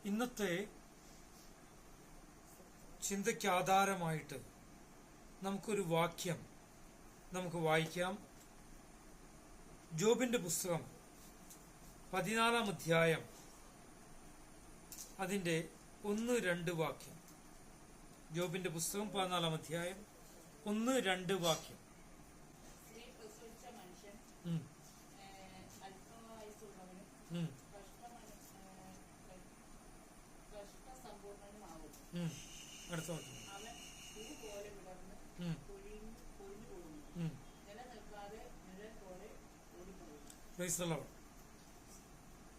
ഇന്നത്തെ ചിന്തയ്ക്ക് ആധാരമായിട്ട് നമുക്കൊരു വാക്യം നമുക്ക് വായിക്കാം. ജോബിന്റെ പുസ്തകം 14-ാം അധ്യായം അതിന്റെ 1-2 വാക്യം. ജോബിന്റെ പുസ്തകം 14-ാം അധ്യായം 1-2 വാക്യം. അടുത്ത വാക്യം.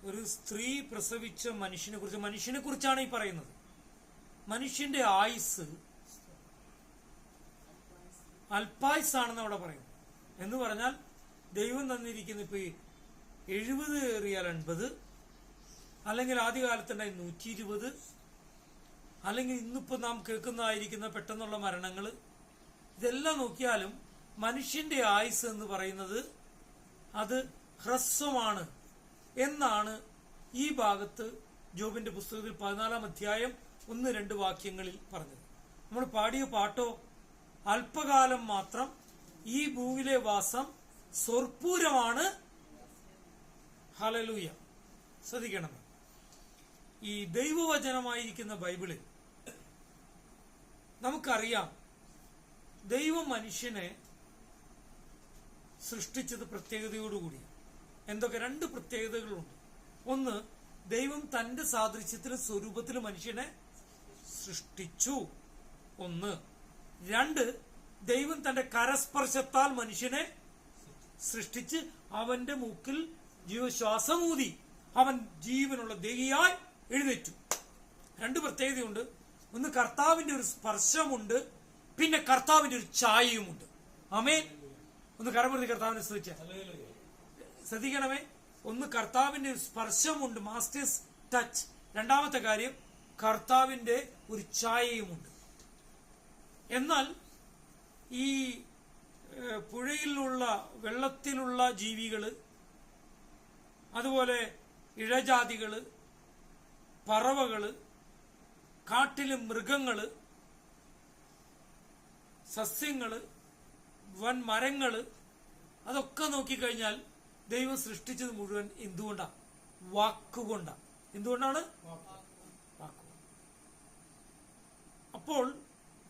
ഒരു സ്ത്രീ പ്രസവിച്ച മനുഷ്യനെ കുറിച്ചാണ് ഈ പറയുന്നത്. മനുഷ്യന്റെ ആയുസ് അല്പായുസാണെന്ന് അവിടെ പറയുന്നു. എന്ന് പറഞ്ഞാൽ ദൈവം തന്നിരിക്കുന്ന ഇപ്പൊ 70 ഏറിയാൽ 80, അല്ലെങ്കിൽ ആദ്യകാലത്തുണ്ടായി 120, അല്ലെങ്കിൽ ഇന്നിപ്പോ നാം കേൾക്കുന്നതായിരിക്കുന്ന പെട്ടെന്നുള്ള മരണങ്ങൾ, ഇതെല്ലാം നോക്കിയാലും മനുഷ്യന്റെ ആയുസ് എന്ന് പറയുന്നത് അത് ഹ്രസ്വമാണ് എന്നാണ് ഈ ഭാഗത്ത് ജോബിന്റെ പുസ്തകത്തിൽ 14-ാം അധ്യായം 1-2 വാക്യങ്ങളിൽ പറഞ്ഞത്. നമ്മൾ പാടിയ പാട്ടോ അല്പകാലം മാത്രം ഈ ഭൂമിയിലെ വാസം സ്വർപ്പൂരമാണ്. ഹല്ലേലൂയ. ശ്രദ്ധിക്കണം, ഈ ദൈവവചനമായിരിക്കുന്ന ബൈബിളിൽ നമുക്കറിയാം ദൈവം മനുഷ്യനെ സൃഷ്ടിച്ചത് പ്രത്യേകതയോടുകൂടി. എന്തൊക്കെ 2 പ്രത്യേകതകളുണ്ട്. ഒന്ന്, ദൈവം തന്റെ സാദൃശ്യത്തിലും സ്വരൂപത്തിലും മനുഷ്യനെ സൃഷ്ടിച്ചു. 1. 2, ദൈവം തന്റെ കരസ്പർശത്താൽ മനുഷ്യനെ സൃഷ്ടിച്ച് അവന്റെ മൂക്കിൽ ജീവശ്വാസമൂതി അവൻ ജീവനുള്ള ദേഹിയായി എഴുന്നേറ്റു. 2 പ്രത്യേകതയുണ്ട്. ഒന്ന്, കർത്താവിന്റെ ഒരു സ്പർശമുണ്ട്, പിന്നെ കർത്താവിന്റെ ഒരു ഛായയുമുണ്ട്. ആമേൻ. ഒന്ന് കരമൂർത്തി കർത്താവിനെ ശ്രദ്ധിക്കണമേ. ഒന്ന്, കർത്താവിന്റെ ഒരു സ്പർശമുണ്ട്, മാസ്റ്റേഴ്സ് ടച്ച്. രണ്ടാമത്തെ കാര്യം, കർത്താവിന്റെ ഒരു ഛായയുമുണ്ട്. എന്നാൽ ഈ പുഴയിലുള്ള വെള്ളത്തിലുള്ള ജീവികള്, അതുപോലെ ഇഴജാതികള്, പറവകള്, കാട്ടിലെ മൃഗങ്ങള്, സസ്യങ്ങള്, വൻ മരങ്ങള്, അതൊക്കെ നോക്കിക്കഴിഞ്ഞാൽ ദൈവം സൃഷ്ടിച്ചത് മുഴുവൻ എന്തുകൊണ്ടാണ്? വാക്കുകൊണ്ടാണ്. എന്തുകൊണ്ടാണ്? വാക്കുകൊണ്ട്. അപ്പോൾ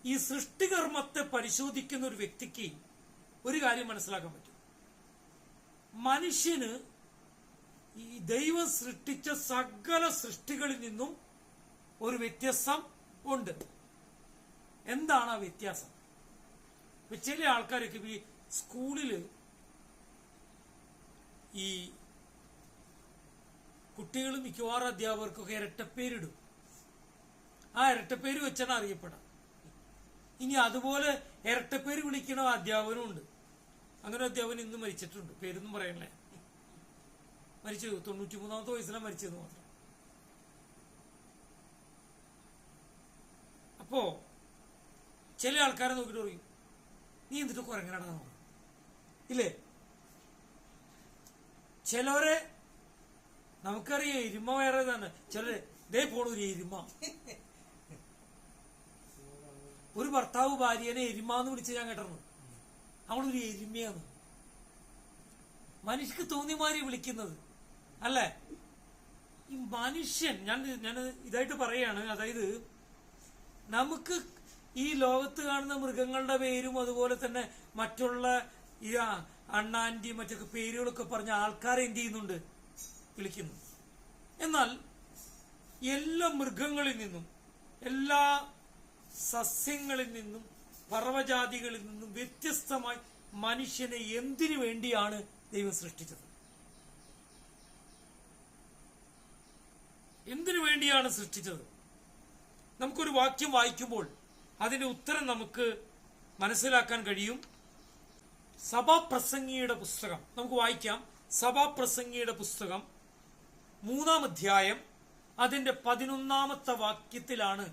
ഈ സൃഷ്ടികർമ്മത്തെ പരിശോധിക്കുന്ന ഒരു വ്യക്തിക്ക് ഒരു കാര്യം മനസ്സിലാക്കാൻ പറ്റും. മനുഷ്യന് ഈ ദൈവം സൃഷ്ടിച്ച സകല സൃഷ്ടികളിൽ നിന്നും ഒരു വ്യത്യാസം ഉണ്ട്. എന്താണ് ആ വ്യത്യാസം? ചില ആൾക്കാരൊക്കെ ഈ സ്കൂളില് ഈ കുട്ടികൾ മിക്കവാറും അധ്യാപകർക്കൊക്കെ ഇരട്ടപ്പേരിടും. ആ ഇരട്ടപ്പേര് വെച്ചാണ് അറിയപ്പെടാം. ഇനി അതുപോലെ ഇരട്ടപ്പേര് വിളിക്കണ അധ്യാപകനും ഉണ്ട്. അങ്ങനെ അധ്യാപകൻ ഇന്ന് മരിച്ചിട്ടുണ്ട്. പേരൊന്നും പറയണല്ലേ. മരിച്ചു 93-ാമത്തെ വയസ്സിലാണ് മരിച്ചതെന്ന് മാത്രം. അപ്പോ ചില ആൾക്കാരെ നോക്കിട്ട് പറയും, നീ എന്നിട്ട് കുരങ്ങനാടാ ഇല്ലേ? ചിലവരെ നമുക്കറിയാം എരുമ വേറെ തന്നെ. ചിലര് ദേ പോണൊരു എരുമ. ഒരു ഭർത്താവ് ഭാര്യനെ എരുമാന്ന് വിളിച്ച് ഞാൻ കേട്ടിരുന്നു. അവളൊരു എരുമയാണ്. മനുഷ്യക്ക് തോന്നിമാരി വിളിക്കുന്നത് അല്ലേ? ഈ മനുഷ്യൻ, ഞാൻ ഇതായിട്ട് പറയാണ്, അതായത് നമുക്ക് ഈ ലോകത്ത് കാണുന്ന മൃഗങ്ങളുടെ പേരും അതുപോലെ തന്നെ മറ്റുള്ള ഈ അണ്ണാൻറ്റി മറ്റൊക്കെ പേരുകളൊക്കെ പറഞ്ഞ ആൾക്കാരെ എന്ത് ചെയ്യുന്നുണ്ട്? വിളിക്കുന്നു. എന്നാൽ എല്ലാ മൃഗങ്ങളിൽ നിന്നും, എല്ലാ സസ്യങ്ങളിൽ നിന്നും, പർവ്വജാതികളിൽ നിന്നും വ്യത്യസ്തമായി മനുഷ്യനെ എന്തിനു വേണ്ടിയാണ് ദൈവം സൃഷ്ടിച്ചത്? എന്തിനു വേണ്ടിയാണ് സൃഷ്ടിച്ചത്? നമുക്കൊരു വാക്യം വായിക്കുമ്പോൾ അതിന്റെ ഉത്തരം നമുക്ക് മനസ്സിലാക്കാൻ കഴിയും. സഭാപ്രസംഗിയുടെ പുസ്തകം നമുക്ക് വായിക്കാം. സഭാപ്രസംഗിയുടെ പുസ്തകം 3-ാം അധ്യായം അതിന്റെ 11-ാമത്തെ വാക്യത്തിലാണ്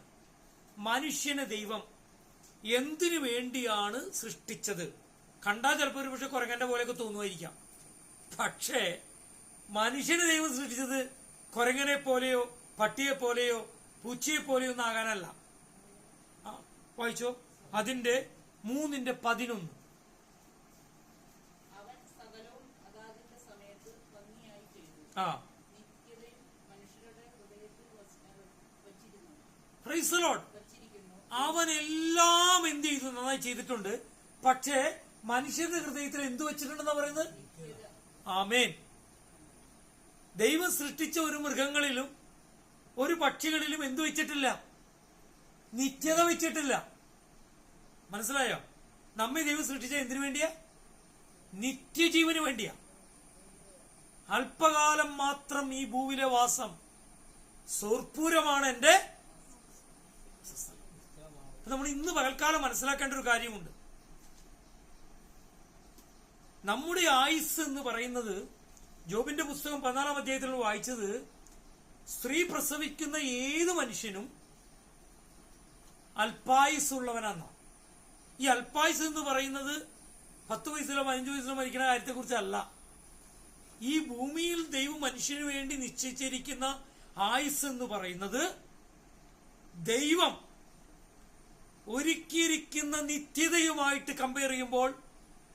മനുഷ്യനെ ദൈവം എന്തിനു വേണ്ടിയാണ് സൃഷ്ടിച്ചത്. കണ്ടാൽ ചിലപ്പോൾ ഒരു പക്ഷെ കുരങ്ങന്റെ പോലെയൊക്കെ തോന്നുമായിരിക്കാം. പക്ഷേ മനുഷ്യനെ ദൈവം സൃഷ്ടിച്ചത് കുരങ്ങനെ പോലെയോ പട്ടിയെ പോലെയോ പൂച്ചയെ പോലെയോ ഒന്നും ആകാനല്ല. വായിച്ചോ, അതിന്റെ 3:11. Praise the Lord. അവൻ എല്ലാം എന്ത് ചെയ്തു? നന്നായി ചെയ്തിട്ടുണ്ട്. പക്ഷേ മനുഷ്യരുടെ ഹൃദയത്തിൽ എന്ത് വെച്ചിട്ടുണ്ടെന്നാ പറയുന്നത്? ആമേൻ. ദൈവം സൃഷ്ടിച്ച ഒരു മൃഗങ്ങളിലും ഒരു പക്ഷികളിലും എന്തു വെച്ചിട്ടില്ല? നിത്യത വെച്ചിട്ടില്ല. മനസ്സിലായോ? നമ്മെ ദൈവം സൃഷ്ടിച്ച എന്തിനു വേണ്ടിയാ? നിത്യജീവന് വേണ്ടിയാ. അല്പകാലം മാത്രം ഈ ഭൂവിലെ വാസം, സോർപ്പൂരമാണ് എന്റെ. നമ്മൾ ഇന്ന് പകൽക്കാലം മനസ്സിലാക്കേണ്ട ഒരു കാര്യമുണ്ട്. നമ്മുടെ ആയുസ് എന്ന് പറയുന്നത്, ജോബിന്റെ പുസ്തകം 14-ാം അധ്യായത്തിൽ വായിച്ചത്, സ്ത്രീ പ്രസവിക്കുന്ന ഏത് മനുഷ്യനും അല്പായുസ് ഉള്ളവനാണ്. ഈ അല്പായുസ് എന്ന് പറയുന്നത് 10 വയസ്സിലോ 15 വയസ്സിലോ മരിക്കുന്ന കാര്യത്തെ കുറിച്ചല്ല. ഈ ഭൂമിയിൽ ദൈവം മനുഷ്യന് വേണ്ടി നിശ്ചയിച്ചിരിക്കുന്ന ആയുസ് എന്ന് പറയുന്നത് ദൈവം ഒരുക്കിയിരിക്കുന്ന നിത്യതയുമായിട്ട് കമ്പയർ ചെയ്യുമ്പോൾ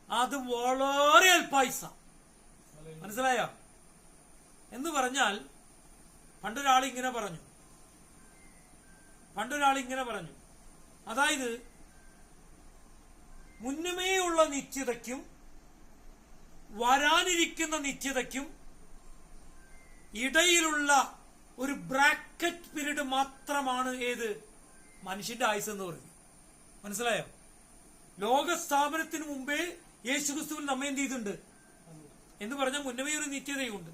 അത് വളരെ അല്പായുസ. മനസ്സിലായോ? എന്ന് പറഞ്ഞാൽ പണ്ടൊരാളിങ്ങനെ പറഞ്ഞു, അതായത് മുന്നമേയുള്ള നിത്യതയ്ക്കും വരാനിരിക്കുന്ന നിത്യതയ്ക്കും ഇടയിലുള്ള ഒരു ബ്രാക്കറ്റ് പീരീഡ് മാത്രമാണ് ഏത്? മനുഷ്യന്റെ ആയുസ് എന്ന് പറയുന്നത്. മനസ്സിലായോ? ലോകസ്ഥാപനത്തിന് മുമ്പേ യേശുക്രിസ്തുവിൽ നമ്മെ എന്ത് ചെയ്തിട്ടുണ്ട് എന്ന് പറഞ്ഞാൽ മുന്നമേ ഒരു നിത്യതയുണ്ട്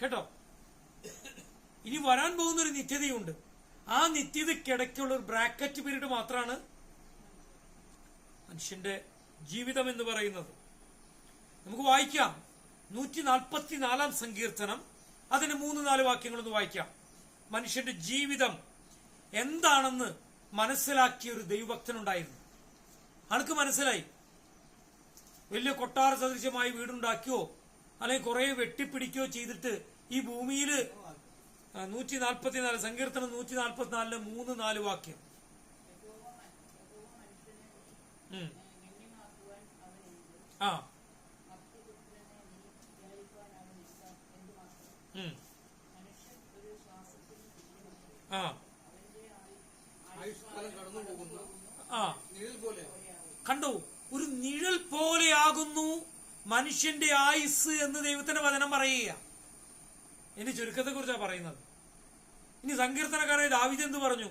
കേട്ടോ. ഇനി വരാൻ പോകുന്ന ഒരു നിത്യതയുണ്ട്. ആ നിത്യതയ്ക്കിടയ്ക്കുള്ള ഒരു ബ്രാക്കറ്റ് പീരീഡ് മാത്രമാണ് മനുഷ്യന്റെ ജീവിതം എന്ന് പറയുന്നത്. നമുക്ക് വായിക്കാം 144-ാം സങ്കീർത്തനം, അതിന് 3-4 വാക്യങ്ങളൊന്ന് വായിക്കാം. മനുഷ്യന്റെ ജീവിതം എന്താണെന്ന് മനസ്സിലാക്കിയ ഒരു ദൈവഭക്തനുണ്ടായിരുന്നു. ആൾക്ക് മനസ്സിലായി, വലിയ കൊട്ടാര സദൃശ്യമായി വീടുണ്ടാക്കിയോ അല്ലെങ്കിൽ കുറെ വെട്ടിപ്പിടിക്കുകയോ ചെയ്തിട്ട് ഈ ഭൂമിയിൽ 144 സങ്കീർത്തനം 144 3-4 വാക്യം. ആ കണ്ടു, ഒരു നിഴൽ പോലെയാകുന്നു മനുഷ്യന്റെ ആയുസ് എന്ന് ദൈവത്തിന്റെ വചനം പറയുക. ഇനി ചുരുക്കത്തെ കുറിച്ചാണ് പറയുന്നത്. ഇനി സങ്കീർത്തനക്കാരായ ദാവീദ് എന്ത് പറഞ്ഞു?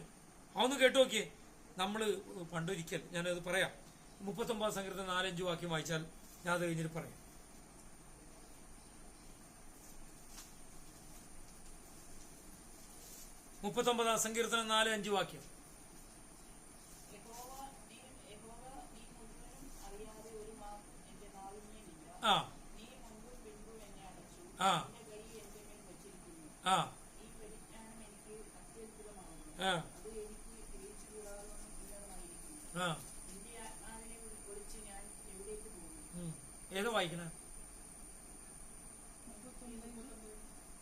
അതൊന്ന് കേട്ടു നോക്കിയേ. നമ്മള് പണ്ടൊരിക്കൽ ഞാനത് പറയാം. 39 സങ്കീർത്തനം 4-5 വാക്യം വായിച്ചാൽ ഞാൻ അത് കഴിഞ്ഞിട്ട് പറയാം. സങ്കീർത്തനം 4-5 വാക്യം. ആ ആ ആ ഏതോ വായിക്കണ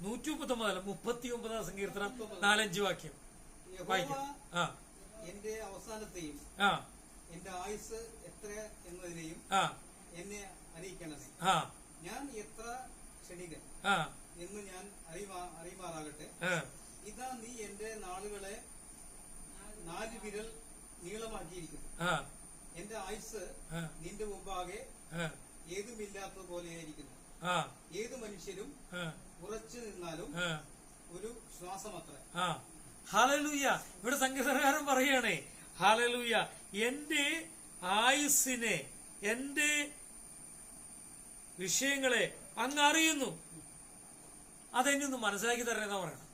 139 സങ്കീർത്തനം 4-5 വാക്യം വായിക്കാം. എന്റെ അവസാനത്തെയും എന്റെ ആയുസ് എത്ര എന്നതിനെയും എന്നെ അറിയിക്കണമേ. ഞാൻ എത്ര ക്ഷണികൻ എന്ന് ഞാൻ അറിയുമാറാകട്ടെ. ഇതാ നീ എന്റെ നാളുകളെ 4 വിരൽ നീളമാക്കിയിരിക്കുന്നു. എന്റെ ആയുസ് നിന്റെ മുമ്പാകെ ഏതുമില്ലാത്തതുപോലെയായിരിക്കുന്നു. ഏതു മനുഷ്യരും ഉറച്ചു നിന്നാലും ഒരു ശ്വാസമത്ര. ഹല്ലേലൂയ. ഇവിടെ സങ്കീർത്തനക്കാരൻ പറയുകയാണേ, ഹല്ലേലൂയ, എന്റെ ആയുസ്സിനെ, എന്റെ വിഷയങ്ങളെ അങ്ങ് അറിയുന്നു. അതെന്നൊന്ന് മനസ്സിലാക്കി തരണമെന്നാ പറയണം.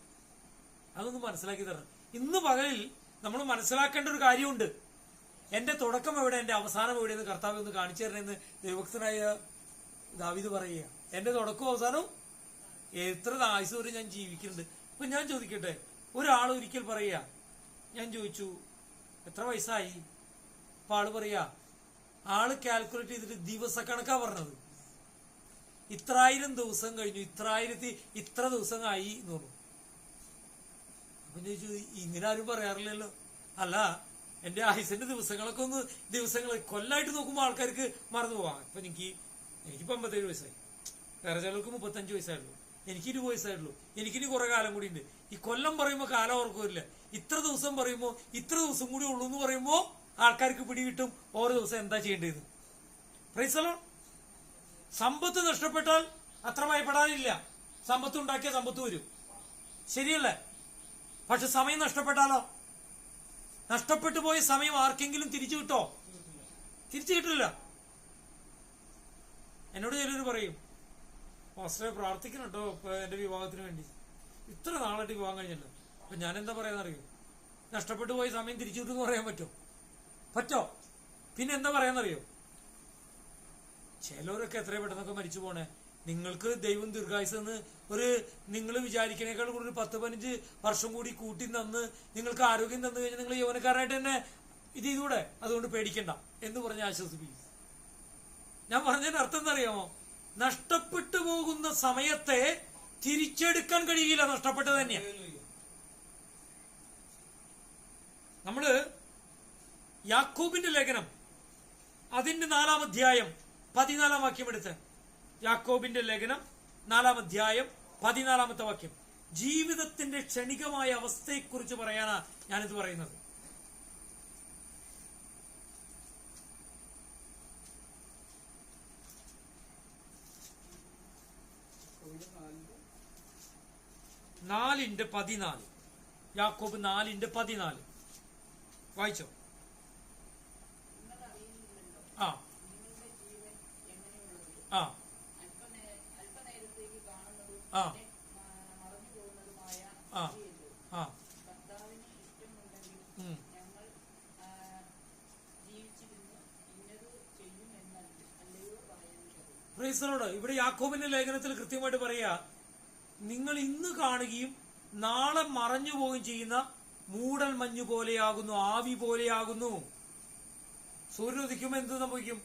അതൊന്ന് മനസ്സിലാക്കി തരണം. ഇന്ന് പകലിൽ നമ്മൾ മനസ്സിലാക്കേണ്ട ഒരു കാര്യമുണ്ട്. എന്റെ തുടക്കം എവിടെ, എന്റെ അവസാനം എവിടെയെന്ന് കർത്താവ് ഒന്ന് കാണിച്ചു തരണമെന്ന് ദൈവഭക്തനായ ദാവീദ് പറയുക. എന്റെ തുടക്കവും അവസാനവും എത്ര ആയുസ് വരെ ഞാൻ ജീവിക്കുന്നുണ്ട്. ഇപ്പൊ ഞാൻ ചോദിക്കട്ടെ, ഒരാൾ ഒരിക്കൽ പറയാ, ഞാൻ ചോദിച്ചു എത്ര വയസ്സായി? അപ്പൊ ആള് പറയാ, ആള് കാൽക്കുലേറ്റ് ചെയ്തിട്ട് ദിവസക്കണക്കാ പറഞ്ഞത്. ഇത്രായിരം ദിവസം കഴിഞ്ഞു, ഇത്ര ദിവസമായി എന്ന് പറഞ്ഞു. അപ്പൊ ചോദിച്ചു, ഇങ്ങനെ ആരും പറയാറില്ലല്ലോ. അല്ല, എന്റെ ആയുസിന്റെ ദിവസങ്ങളൊക്കെ കൊല്ലായിട്ട് നോക്കുമ്പോൾ ആൾക്കാർക്ക് മറന്നു പോവാം. ഇപ്പൊ എനിക്കിപ്പോ 57 വയസ്സായി, വേറെ ചിലർക്ക് 35 വയസ്സായിട്ടുള്ളൂ, എനിക്ക് 20 വയസ്സായിട്ടുള്ളൂ. എനിക്കിനി കുറെ കാലം കൂടി ഉണ്ട്. ഈ കൊല്ലം പറയുമ്പോ കാലം ഓർക്കില്ല. ഇത്ര ദിവസം പറയുമ്പോ ഇത്ര ദിവസം കൂടി ഉള്ളൂ എന്ന് പറയുമ്പോ ആൾക്കാർക്ക് പിടികിട്ടും ഓരോ ദിവസം എന്താ ചെയ്യേണ്ടത്. Praise the Lord. സമ്പത്ത് നഷ്ടപ്പെട്ടാൽ അത്ര ഭയപ്പെടാനില്ല. സമ്പത്ത് ഉണ്ടാക്കിയ സമ്പത്ത് വരും, ശരിയല്ലേ? പക്ഷെ സമയം നഷ്ടപ്പെട്ടാലോ? നഷ്ടപ്പെട്ടു പോയ സമയം ആർക്കെങ്കിലും തിരിച്ചു കിട്ടോ? തിരിച്ചു കിട്ടില്ല. എന്നോട് ചിലർ പറയും, പാസ്റ്ററെ പ്രാർത്ഥിക്കണം കേട്ടോ ഇപ്പൊ എന്റെ വിവാഹത്തിന് വേണ്ടി, ഇത്ര നാളായിട്ട് വിവാഹം കഴിഞ്ഞല്ലോ. അപ്പൊ ഞാൻ എന്താ പറയാന്നറിയോ? നഷ്ടപ്പെട്ടു പോയ സമയം തിരിച്ചു കിട്ടുമെന്ന് പറയാൻ പറ്റോ? പിന്നെ എന്താ പറയാന്നറിയോ? ചിലവരൊക്കെ എത്രയും പെട്ടെന്നൊക്കെ മരിച്ചു പോണേ. നിങ്ങൾക്ക് ദൈവം ദീർഘായുസ് എന്ന് നിങ്ങൾ വിചാരിക്കണേക്കാൾ കൂടുതൽ 10-15 വർഷം കൂടി കൂട്ടി തന്ന് നിങ്ങൾക്ക് ആരോഗ്യം തന്നു കഴിഞ്ഞാൽ നിങ്ങൾ യൗവനക്കാരനായിട്ട് തന്നെ ഇത് ചെയ്തൂടെ, അതുകൊണ്ട് പേടിക്കണ്ട എന്ന് പറഞ്ഞ് ആശ്വസിപ്പിക്കും. ഞാൻ പറഞ്ഞതിന്റെ അർത്ഥം എന്താ അറിയാമോ? നഷ്ടപ്പെട്ടു പോകുന്ന സമയത്തെ തിരിച്ചെടുക്കാൻ കഴിയില്ല, നഷ്ടപ്പെട്ടത് തന്നെയാ. നമ്മള് യാക്കോബിന്റെ ലേഖനം അതിന്റെ 4-ാം അധ്യായം 14-ാം വാക്യം എടുത്ത്, യാക്കോബിന്റെ ലേഖനം 4-ാം അധ്യായം 14-ാമത്തെ വാക്യം, ജീവിതത്തിന്റെ ക്ഷണികമായ അവസ്ഥയെക്കുറിച്ച് പറയാനാ ഞാനിത് പറയുന്നത്. നാലിന്റെ 14, യാക്കോബ് 4:14 വായിച്ചോ. ആ ആ ആ ആ ആ പ്രൈസ് ദി ലോർഡ്. ഇവിടെ യാക്കോബിന്റെ ലേഖനത്തിൽ കൃത്യമായിട്ട് പറയാ, നിങ്ങൾ ഇന്ന് കാണുകയും നാളെ മറഞ്ഞു പോവുകയും ചെയ്യുന്ന മൂടൽ മഞ്ഞു പോലെയാകുന്നു, ആവി പോലെയാകുന്നു. സൂര്യൻ ഉദിക്കുമ്പോ എന്ത് സംഭവിക്കും?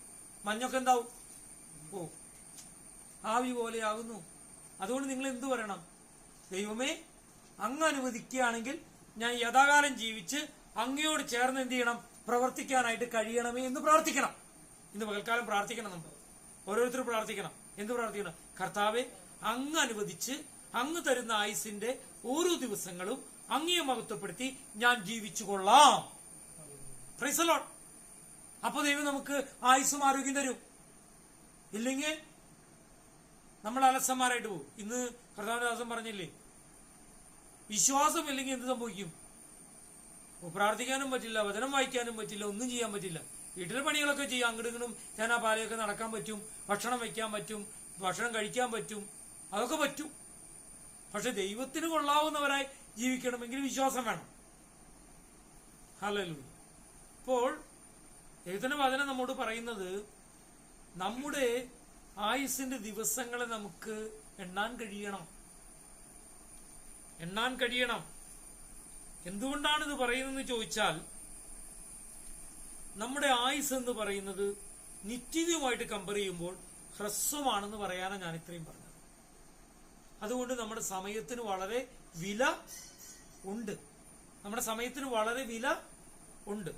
മഞ്ഞൊക്കെ എന്താവും? ഓ, ആവി പോലെയാകുന്നു. അതുകൊണ്ട് നിങ്ങൾ എന്തു പറയണം? ദൈവമേ, അങ്ങ് അനുവദിക്കുകയാണെങ്കിൽ ഞാൻ യഥാകാലം ജീവിച്ച് അങ്ങയോട് ചേർന്ന് എന്ത് ചെയ്യണം? പ്രവർത്തിക്കാനായിട്ട് കഴിയണമേ എന്ന് പ്രാർത്ഥിക്കണം. ഇന്ന് പകൽക്കാലം പ്രാർത്ഥിക്കണം. നമ്മൾ ഓരോരുത്തരും പ്രാർത്ഥിക്കണം. എന്ത് പ്രാർത്ഥിക്കണം? കർത്താവെ, അങ്ങ് അനുവദിച്ച് അങ്ങ് തരുന്ന ആയുസിന്റെ ഓരോ ദിവസങ്ങളും അങ്ങയെ മഹത്വപ്പെടുത്തി ഞാൻ ജീവിച്ചു കൊള്ളാം. Praise the Lord. അപ്പൊ ദൈവം നമുക്ക് ആയുസ്സും ആരോഗ്യം തരും. ഇല്ലെങ്കിൽ നമ്മൾ അലസന്മാരായിട്ട് പോകും. ഇന്ന് കർത്താവിന്റെ പറഞ്ഞില്ലേ, വിശ്വാസം ഇല്ലെങ്കിൽ എന്ത് സംഭവിക്കും? പ്രാർത്ഥിക്കാനും പറ്റില്ല, വചനം വായിക്കാനും പറ്റില്ല, ഒന്നും ചെയ്യാൻ പറ്റില്ല. വീട്ടിലെ പണികളൊക്കെ ചെയ്യാം, അങ്ങോട്ടും ഞാൻ ആ പാലയൊക്കെ നടക്കാൻ പറ്റും, ഭക്ഷണം വയ്ക്കാൻ പറ്റും, ഭക്ഷണം കഴിക്കാൻ പറ്റും, അതൊക്കെ പറ്റും. പക്ഷെ ദൈവത്തിന് കൊള്ളാവുന്നവരായി ജീവിക്കണമെങ്കിൽ വിശ്വാസം വേണം. ഹല്ലേലൂയ. അപ്പോൾ ദൈവത്തിന്റെ വചനം നമ്മോട് പറയുന്നത്, നമ്മുടെ ആയുസിന്റെ ദിവസങ്ങളെ നമുക്ക് എണ്ണാൻ കഴിയണം. എന്തുകൊണ്ടാണ് ഇത് പറയുന്നതെന്ന് ചോദിച്ചാൽ, നമ്മുടെ ആയുസ് എന്ന് പറയുന്നത് നിത്യതയുമായിട്ട് കമ്പയർ ചെയ്യുമ്പോൾ ഹ്രസ്വമാണെന്ന് പറയാനാണ് ഞാൻ ഇത്രയും പറഞ്ഞത്. അതുകൊണ്ട് നമ്മുടെ സമയത്തിന് വളരെ വില ഉണ്ട്.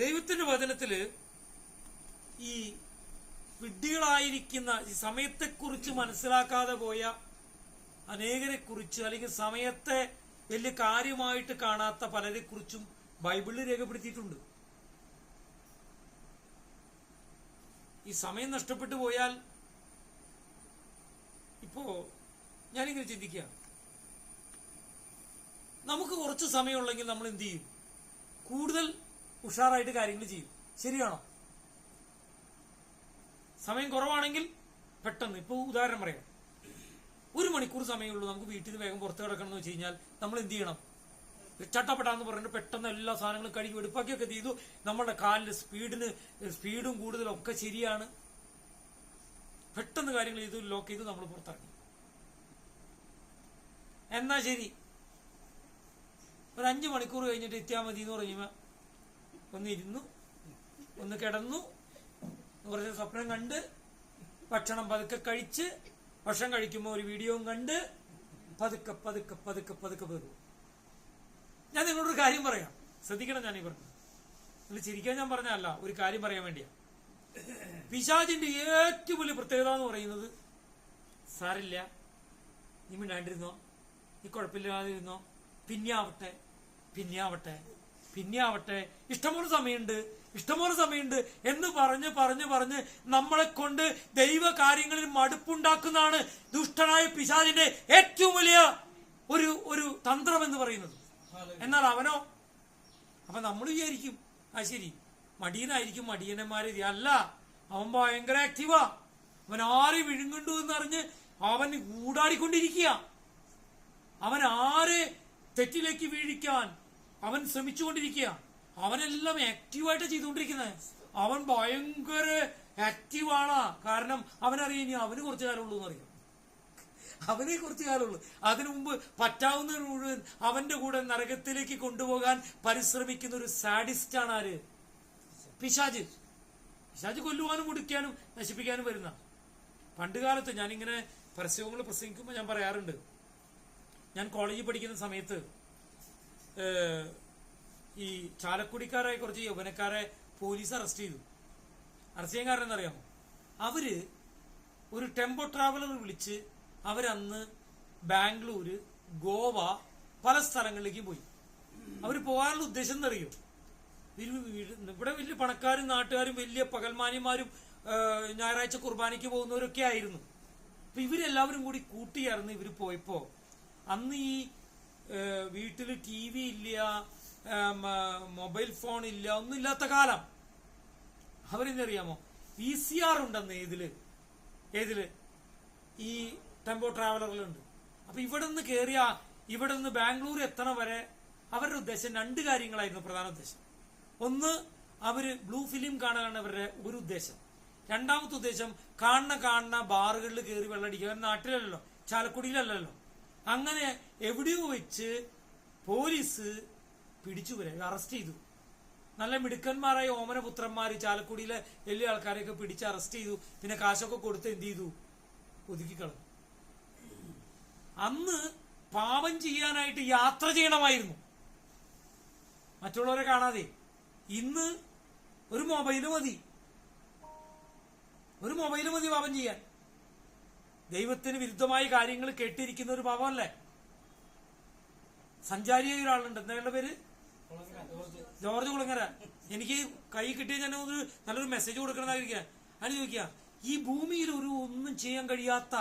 ദൈവത്തിന്റെ വചനത്തില് ഈ വിഡ്ഢികളായിരിക്കുന്ന, ഈ സമയത്തെക്കുറിച്ച് മനസ്സിലാക്കാതെ പോയ അനേകരെ കുറിച്ച്, അല്ലെങ്കിൽ സമയത്തെ വലിയ കാര്യമായിട്ട് കാണാത്ത പലരെ കുറിച്ചും ബൈബിളിൽ രേഖപ്പെടുത്തിയിട്ടുണ്ട്. ഈ സമയം നഷ്ടപ്പെട്ടു പോയാൽ, ഇപ്പോ ഞാനിങ്ങനെ ചിന്തിക്കുക, നമുക്ക് കുറച്ച് സമയമുള്ളെങ്കിൽ നമ്മൾ എന്ത് ചെയ്യും? കൂടുതൽ ഉഷാറായിട്ട് കാര്യങ്ങൾ ചെയ്യും. ശരിയാണോ? സമയം കുറവാണെങ്കിൽ പെട്ടെന്ന്, ഇപ്പൊ ഉദാഹരണം പറയാം, 1 മണിക്കൂർ സമയമുള്ളൂ, നമുക്ക് വീട്ടിൽ നിന്ന് വേഗം പുറത്ത് കിടക്കണം എന്ന് വെച്ച് കഴിഞ്ഞാൽ നമ്മൾ എന്ത് ചെയ്യണം? ചട്ടപ്പെട്ടാന്ന് പറഞ്ഞിട്ട് പെട്ടെന്ന് എല്ലാ സാധനങ്ങളും കഴുകി വെടുപ്പാക്കിയൊക്കെ ചെയ്തു. നമ്മുടെ കാലിന്റെ സ്പീഡും കൂടുതലൊക്കെ ശരിയാണ്. പെട്ടെന്ന് കാര്യങ്ങൾ ചെയ്തു, ലോക്ക് ചെയ്തു, നമ്മൾ പുറത്തിറങ്ങി. എന്നാ ശരി, ഒരു 5 മണിക്കൂർ കഴിഞ്ഞിട്ട് എത്തിയാൽ മതി എന്ന് പറയുമ്പോ ഒന്ന് ഇരുന്നു, ഒന്ന് കിടന്നു, കുറച്ച് സ്വപ്നം കണ്ട്, ഭക്ഷണം പതുക്കെ കഴിച്ച്, ഭക്ഷണം കഴിക്കുമ്പോൾ ഒരു വീഡിയോയും കണ്ട്, പതുക്കെ പതുക്കെ പതുക്കെ പതുക്കെ പതുക്കെ. ഞാൻ നിങ്ങളോടൊരു കാര്യം പറയാം, ശ്രദ്ധിക്കണം. ഞാൻ ഈ പറഞ്ഞു നിങ്ങൾ ചിരിക്കാൻ ഞാൻ പറഞ്ഞല്ല, ഒരു കാര്യം പറയാൻ വേണ്ടിയാ. പിശാചിന്റെ ഏറ്റവും വലിയ പ്രത്യേകത എന്ന് പറയുന്നത്, സാരില്ല, നീ മിണ്ടാണ്ടിരുന്നോ, നീ കുഴപ്പമില്ലാതിരുന്നോ, പിന്നെയാവട്ടെ പിന്നെയാവട്ടെ പിന്നെയാവട്ടെ, ഇഷ്ടംപോലെ സമയമുണ്ട് എന്ന് പറഞ്ഞ് പറഞ്ഞ് പറഞ്ഞ് നമ്മളെ കൊണ്ട് ദൈവ കാര്യങ്ങളിൽ മടുപ്പുണ്ടാക്കുന്നതാണ് ദുഷ്ടനായ പിശാചിന്റെ ഏറ്റവും വലിയ ഒരു തന്ത്രം എന്ന് പറയുന്നത്. എന്നാൽ അവനോ, അപ്പൊ നമ്മൾ വിചാരിക്കും ശരി മടിയനായിരിക്കും, മടിയന്മാരെ അല്ല, അവൻ ഭയങ്കര ആക്റ്റീവാ, അവൻ ആരെ വിഴുങ്ങണ്ടു എന്നറിഞ്ഞ് അവൻ ഊടാടിക്കൊണ്ടിരിക്കുക. അവൻ ആരെ തെറ്റിലേക്ക് വീഴിക്കാൻ അവൻ ശ്രമിച്ചുകൊണ്ടിരിക്കുക. അവനെല്ലാം ആക്റ്റീവായിട്ട് ചെയ്തുകൊണ്ടിരിക്കുന്നത്. അവൻ ഭയങ്കര ആക്റ്റീവാണ്. കാരണം അവനറിയാം ഇനി അവന് കുറച്ചു കാലമുള്ളൂ എന്നറിയാം, അവനെ കുറച്ചു കാലമുള്ളൂ. അതിനു മുമ്പ് പറ്റാവുന്ന മുഴുവൻ അവന്റെ കൂടെ നരകത്തിലേക്ക് കൊണ്ടുപോകാൻ പരിശ്രമിക്കുന്ന ഒരു സാഡിസ്റ്റാണ് ആര്? പിശാച്. പിശാച് കൊല്ലുവാനും മുടിക്കാനും നശിപ്പിക്കാനും വരുന്ന. പണ്ട് കാലത്ത് ഞാനിങ്ങനെ പരസ്യങ്ങൾ പ്രസംഗിക്കുമ്പോൾ ഞാൻ പറയാറുണ്ട്, ഞാൻ കോളേജിൽ പഠിക്കുന്ന സമയത്ത് ഈ ചാലക്കുടിക്കാരായ കുറച്ച് യൗവനക്കാരെ പോലീസ് അറസ്റ്റ് ചെയ്തു. അറസ്റ്റ് ചെയ്യാൻ കാരണം എന്നറിയാമോ? അവര് ഒരു ടെമ്പോ ട്രാവലർ വിളിച്ച് അവരന്ന് ബാംഗ്ലൂര്, ഗോവ, പല സ്ഥലങ്ങളിലേക്കും പോയി. അവർ പോകാനുള്ള ഉദ്ദേശം എന്നറിയോ? ഇവിടെ വലിയ പണക്കാരും നാട്ടുകാരും വലിയ പകൽമാന്യന്മാരും ഞായറാഴ്ച കുർബാനയ്ക്ക് പോകുന്നവരൊക്കെ ആയിരുന്നു. അപ്പൊ ഇവരെല്ലാവരും കൂടി കൂട്ടിയായിരുന്നു ഇവർ പോയപ്പോ. അന്ന് ഈ വീട്ടില് TV ഇല്ല, മൊബൈൽ ഫോൺ ഇല്ല, ഒന്നും ഇല്ലാത്ത കാലം. അവരെന്തറിയാമോ? VCR ഉണ്ടെന്ന് ഏതില് ഈ ടെമ്പോ ട്രാവലറിലുണ്ട്. അപ്പൊ ഇവിടെ നിന്ന് കയറിയ ഇവിടെ നിന്ന് ബാംഗ്ലൂർ എത്തണ വരെ അവരുടെ ഉദ്ദേശം 2 കാര്യങ്ങളായിരുന്നു പ്രധാന ഉദ്ദേശം. ഒന്ന്, അവര് ബ്ലൂ ഫിലിം കാണാനാണ് അവരുടെ ഒരു ഉദ്ദേശം. രണ്ടാമത്തെ ഉദ്ദേശം കാണുന്ന ബാറുകളിൽ കയറി വെള്ളടിക്കുക. നാട്ടിലല്ലോ, ചാലക്കുടിയിലല്ലോ. അങ്ങനെ എവിടെയോ വെച്ച് പോലീസ് പിടിച്ചു വരെ അറസ്റ്റ് ചെയ്തു. നല്ല മിടുക്കന്മാരായ ഓമനപുത്രന്മാര് ചാലക്കുടിയിലെ വലിയ ആൾക്കാരെയൊക്കെ പിടിച്ച് അറസ്റ്റ് ചെയ്തു. പിന്നെ കാശൊക്കെ കൊടുത്ത് എന്ത് ചെയ്തു? ഒതുക്കിക്കളഞ്ഞു. അന്ന് പാപം ചെയ്യാനായിട്ട് യാത്ര ചെയ്യണമായിരുന്നു, മറ്റുള്ളവരെ കാണാതെ. ഇന്ന് ഒരു മൊബൈല് മതി പാപം ചെയ്യാൻ. ദൈവത്തിന് വിരുദ്ധമായ കാര്യങ്ങൾ കേട്ടിരിക്കുന്ന ഒരു പാപമല്ലേ? സഞ്ചാരിയായ ഒരാളുണ്ട്, എന്താ പേര്? ജോർജ് കുളങ്ങര. എനിക്ക് കൈ കിട്ടിയ ഞാൻ നല്ലൊരു മെസ്സേജ് കൊടുക്കണമെന്നായിരിക്കാം. അതിന് ചോദിക്കുക, ഈ ഭൂമിയിൽ ഒന്നും ചെയ്യാൻ കഴിയാത്ത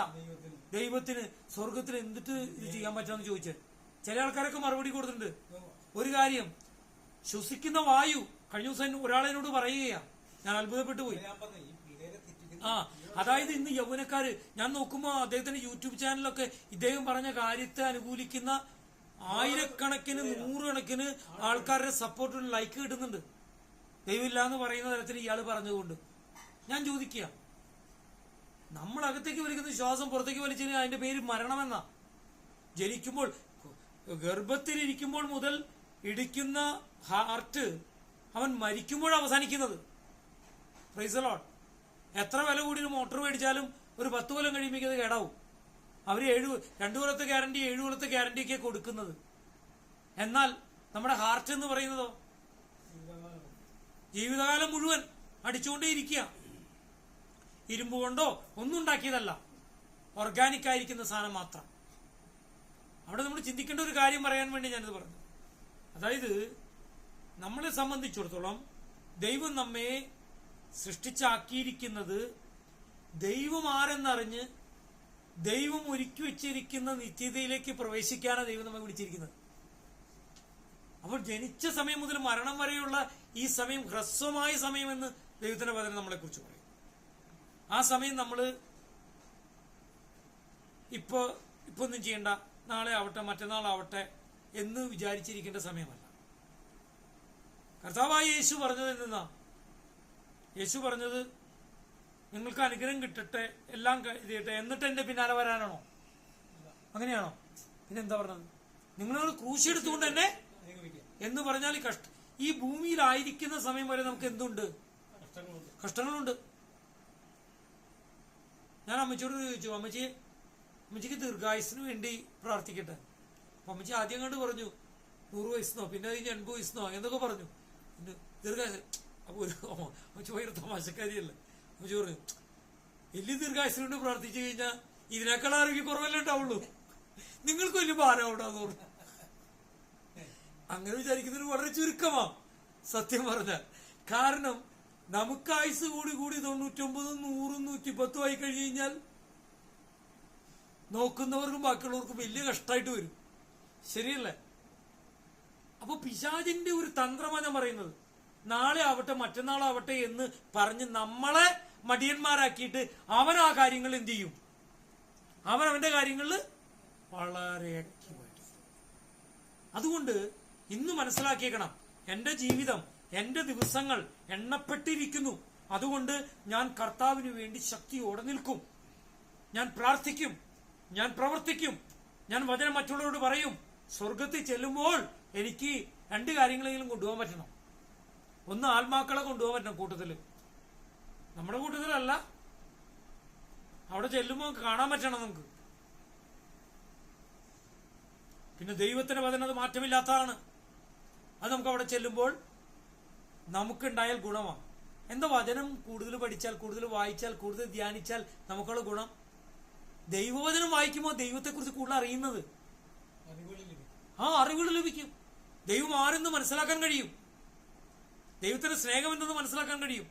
ദൈവത്തിന് സ്വർഗത്തിൽ എന്തിട്ട് ഇത് ചെയ്യാൻ പറ്റാന്ന് ചോദിച്ചത്. ചില ആൾക്കാരൊക്കെ മറുപടി കൊടുത്തിട്ടുണ്ട്. ഒരു കാര്യം, ശ്വസിക്കുന്ന വായു, കഴിഞ്ഞ ദിവസം ഒരാളെന്നോട് പറയുകയാ, ഞാൻ അത്ഭുതപ്പെട്ടു പോയി. അതായത് ഇന്ന് യൗവനക്കാര്, ഞാൻ നോക്കുമ്പോ അദ്ദേഹത്തിന്റെ യൂട്യൂബ് ചാനലൊക്കെ ഇദ്ദേഹം പറഞ്ഞ കാര്യത്തെ അനുകൂലിക്കുന്ന ആയിരക്കണക്കിന് 100 കണക്കിന് ആൾക്കാരുടെ സപ്പോർട്ടിൽ ലൈക്ക് കിട്ടുന്നുണ്ട്. ദൈവമില്ല എന്ന് പറയുന്ന തരത്തിൽ ഇയാൾ പറഞ്ഞതുകൊണ്ട് ഞാൻ ചോദിക്കുക, നമ്മൾ അകത്തേക്ക് വലിക്കുന്ന ശ്വാസം പുറത്തേക്ക് വലിച്ചതിന് അതിന്റെ പേര് മരണമെന്നാ. ജനിക്കുമ്പോൾ ഗർഭത്തിലിരിക്കുമ്പോൾ മുതൽ ഇടിക്കുന്ന ഹാർട്ട് അവൻ മരിക്കുമ്പോൾ അവസാനിക്കുന്നത്. Praise the Lord. എത്ര വില കൂടി ഒരു മോട്ടോർ മേടിച്ചാലും ഒരു 10 കൊല്ലം കഴിയുമ്പോൾ അത് കേടാവും. അവര് 2 കൊല്ലത്തെ ഗ്യാരണ്ടി 7 കൊല്ലത്തെ ഗ്യാരണ്ടിയൊക്കെ കൊടുക്കുന്നത്. എന്നാൽ നമ്മുടെ ഹാർട്ട് എന്ന് പറയുന്നതോ ജീവിതകാലം മുഴുവൻ അടിച്ചുകൊണ്ടേയിരിക്കുക. ഇരുമ്പ് കൊണ്ടോ ഒന്നും ഉണ്ടാക്കിയതല്ല, ഓർഗാനിക് ആയിരിക്കുന്ന സാധനം മാത്രം. അവിടെ നമ്മൾ ചിന്തിക്കേണ്ട ഒരു കാര്യം പറയാൻ വേണ്ടി ഞാനിത് പറഞ്ഞു. അതായത് നമ്മളെ സംബന്ധിച്ചിടത്തോളം ദൈവം നമ്മെ സൃഷ്ടിച്ചാക്കിയിരിക്കുന്നത് ദൈവം ആരെന്നറിഞ്ഞ് ദൈവം ഒരുക്കി വെച്ചിരിക്കുന്ന നിത്യതയിലേക്ക് പ്രവേശിക്കാനാണ് ദൈവം നമ്മെ വിളിച്ചിരിക്കുന്നത്. അപ്പോൾ ജനിച്ച സമയം മുതൽ മരണം വരെയുള്ള ഈ സമയം ഹ്രസ്വമായ സമയമെന്ന് ദൈവത്തിന്റെ വചനം നമ്മളെ കുറിച്ച് പറയും. ആ സമയം നമ്മള് ഇപ്പൊ ഒന്നും ചെയ്യണ്ട, നാളെ ആവട്ടെ മറ്റന്നാളാവട്ടെ എന്ന് വിചാരിച്ചിരിക്കേണ്ട സമയമല്ല. കർത്താവായ യേശു പറഞ്ഞത് എന്തെന്നാ? യേശു പറഞ്ഞത്, നിങ്ങൾക്ക് അനുഗ്രഹം കിട്ടട്ടെ, എല്ലാം ചെയ്യട്ടെ, എന്നിട്ട് എന്റെ പിന്നാലെ വരാനാണോ? അങ്ങനെയാണോ? പിന്നെ എന്താ പറഞ്ഞത്? നിങ്ങളോട് ക്രൂശ് എടുത്തുകൊണ്ട് തന്നെ എന്ന് പറഞ്ഞാൽ ഈ ഭൂമിയിലായിരിക്കുന്ന സമയം വരെ നമുക്ക് എന്തുണ്ട്? കഷ്ടങ്ങളുണ്ട്. ഞാൻ അമ്മച്ചിയോട് ചോദിച്ചു, അമ്മച്ചി അമ്മച്ചിക്ക് ദീർഘായുസിന് വേണ്ടി പ്രാർത്ഥിക്കട്ടെ. അപ്പൊ അമ്മച്ചി ആദ്യം കണ്ട് പറഞ്ഞു 100 വയസ്സെന്നോ, പിന്നെ കഴിഞ്ഞ് 80 വയസ്സെന്നോ എന്നൊക്കെ പറഞ്ഞു. പിന്നെ ദീർഘായുസ്. അപ്പൊ അമ്മച്ചി ഭയങ്കര തമാശക്കാരിയല്ല. അമ്മച്ചി പറഞ്ഞു വലിയ ദീർഘായുസിന് വേണ്ടി പ്രാർത്ഥിച്ചു കഴിഞ്ഞാൽ ഇതിനേക്കാൾ ആരോഗ്യക്കുറവല്ലേ ഉണ്ടാവുള്ളൂ, നിങ്ങൾക്ക് വലിയ ഭാരം ഉണ്ടാന്ന് പറഞ്ഞു. അങ്ങനെ വിചാരിക്കുന്നതിന് വളരെ ചുരുക്കമാ സത്യം പറഞ്ഞാൽ. കാരണം നമുക്ക് ആയുസ് കൂടി 99, 100, 110 ആയി കഴിഞ്ഞു കഴിഞ്ഞാൽ നോക്കുന്നവർക്കും ബാക്കിയുള്ളവർക്കും വലിയ കഷ്ടമായിട്ട് വരും. ശരിയല്ലേ? അപ്പൊ പിശാചിന്റെ ഒരു തന്ത്രമാണ് ഞാൻ പറയുന്നത്. നാളെ ആവട്ടെ മറ്റന്നാളാവട്ടെ എന്ന് പറഞ്ഞ് നമ്മളെ മടിയന്മാരാക്കിയിട്ട് അവൻ ആ കാര്യങ്ങൾ എന്ത് ചെയ്യും? അവൻ അവന്റെ കാര്യങ്ങളിൽ വളരെ ആക്റ്റീവായിട്ട്. അതുകൊണ്ട് ഇന്ന് മനസ്സിലാക്കിയേക്കണം, എന്റെ ജീവിതം, എന്റെ ദിവസങ്ങൾ എണ്ണപ്പെട്ടിരിക്കുന്നു. അതുകൊണ്ട് ഞാൻ കർത്താവിന് വേണ്ടി ശക്തിയോടെ നിൽക്കും. ഞാൻ പ്രാർത്ഥിക്കും, ഞാൻ പ്രവർത്തിക്കും, ഞാൻ വചനം മറ്റുള്ളവരോട് പറയും. സ്വർഗത്തിൽ ചെല്ലുമ്പോൾ എനിക്ക് 2 കാര്യങ്ങളെങ്കിലും കൊണ്ടുപോകാൻ പറ്റണം. ഒന്ന്, ആത്മാക്കളെ കൊണ്ടുപോകാൻ പറ്റണം കൂട്ടത്തില്. നമ്മുടെ കൂട്ടത്തിലല്ല, അവിടെ ചെല്ലുമ്പോൾ കാണാൻ പറ്റണം നമുക്ക്. പിന്നെ ദൈവത്തിന്റെ വചനം അത് മാറ്റമില്ലാത്തതാണ്. അത് നമുക്ക് അവിടെ ചെല്ലുമ്പോൾ നമുക്കുണ്ടായാൽ ഗുണമാണ്. എന്താ വചനം കൂടുതൽ പഠിച്ചാൽ, കൂടുതൽ വായിച്ചാൽ, കൂടുതൽ ധ്യാനിച്ചാൽ നമുക്കുള്ള ഗുണം? ദൈവവചനം വായിക്കുമ്പോൾ ദൈവത്തെക്കുറിച്ച് കൂടുതൽ അറിയുന്നത്, അറിവുകൾ ലഭിക്കും. ദൈവം ആരെന്ന് മനസ്സിലാക്കാൻ കഴിയും. ദൈവത്തിന്റെ സ്നേഹം എന്തെന്ന് മനസ്സിലാക്കാൻ കഴിയും.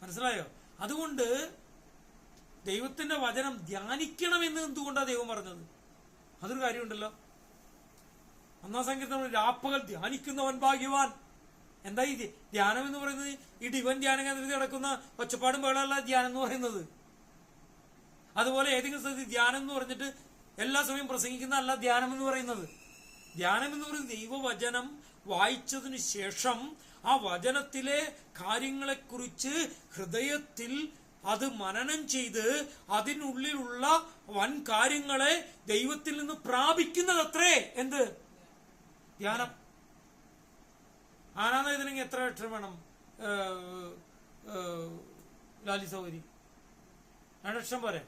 മനസ്സിലായോ? അതുകൊണ്ട് ദൈവത്തിന്റെ വചനം ധ്യാനിക്കണമെന്ന് എന്തുകൊണ്ടാണ് ദൈവം പറഞ്ഞത്? അതൊരു കാര്യമുണ്ടല്ലോ. 1-ാം സങ്കീർത്തനം, രാപ്പകൽ ധ്യാനിക്കുന്നവൻ ഭാഗ്യവാൻ. എന്താ ഈ ധ്യാനം എന്ന് പറയുന്നത്? ഈ ഡിവൻ ധ്യാന കേന്ദ്രത്തിൽ നടക്കുന്ന ഒച്ചപ്പാടും ബഹളമല്ല ധ്യാനം എന്ന് പറയുന്നത്. അതുപോലെ ഏതെങ്കിലും സ്ഥലത്ത് ധ്യാനം എന്ന് പറഞ്ഞിട്ട് എല്ലാ സമയം പ്രസംഗിക്കുന്ന അല്ല ധ്യാനം എന്ന് പറയുന്നത്. ധ്യാനം എന്ന് പറയുന്നത് ദൈവവചനം വായിച്ചതിന് ശേഷം ആ വചനത്തിലെ കാര്യങ്ങളെക്കുറിച്ച് ഹൃദയത്തിൽ അത് മനനം ചെയ്ത് അതിനുള്ളിലുള്ള വൻ കാര്യങ്ങളെ ദൈവത്തിൽ നിന്ന് പ്രാപിക്കുന്നതത്രേ എന്ത്? ധ്യാനം. ആനാന്ന് എഴുതണമെങ്കിൽ എത്ര അക്ഷരം വേണം ലാലി സൗകര്യം? 2 അക്ഷരം പോരെ?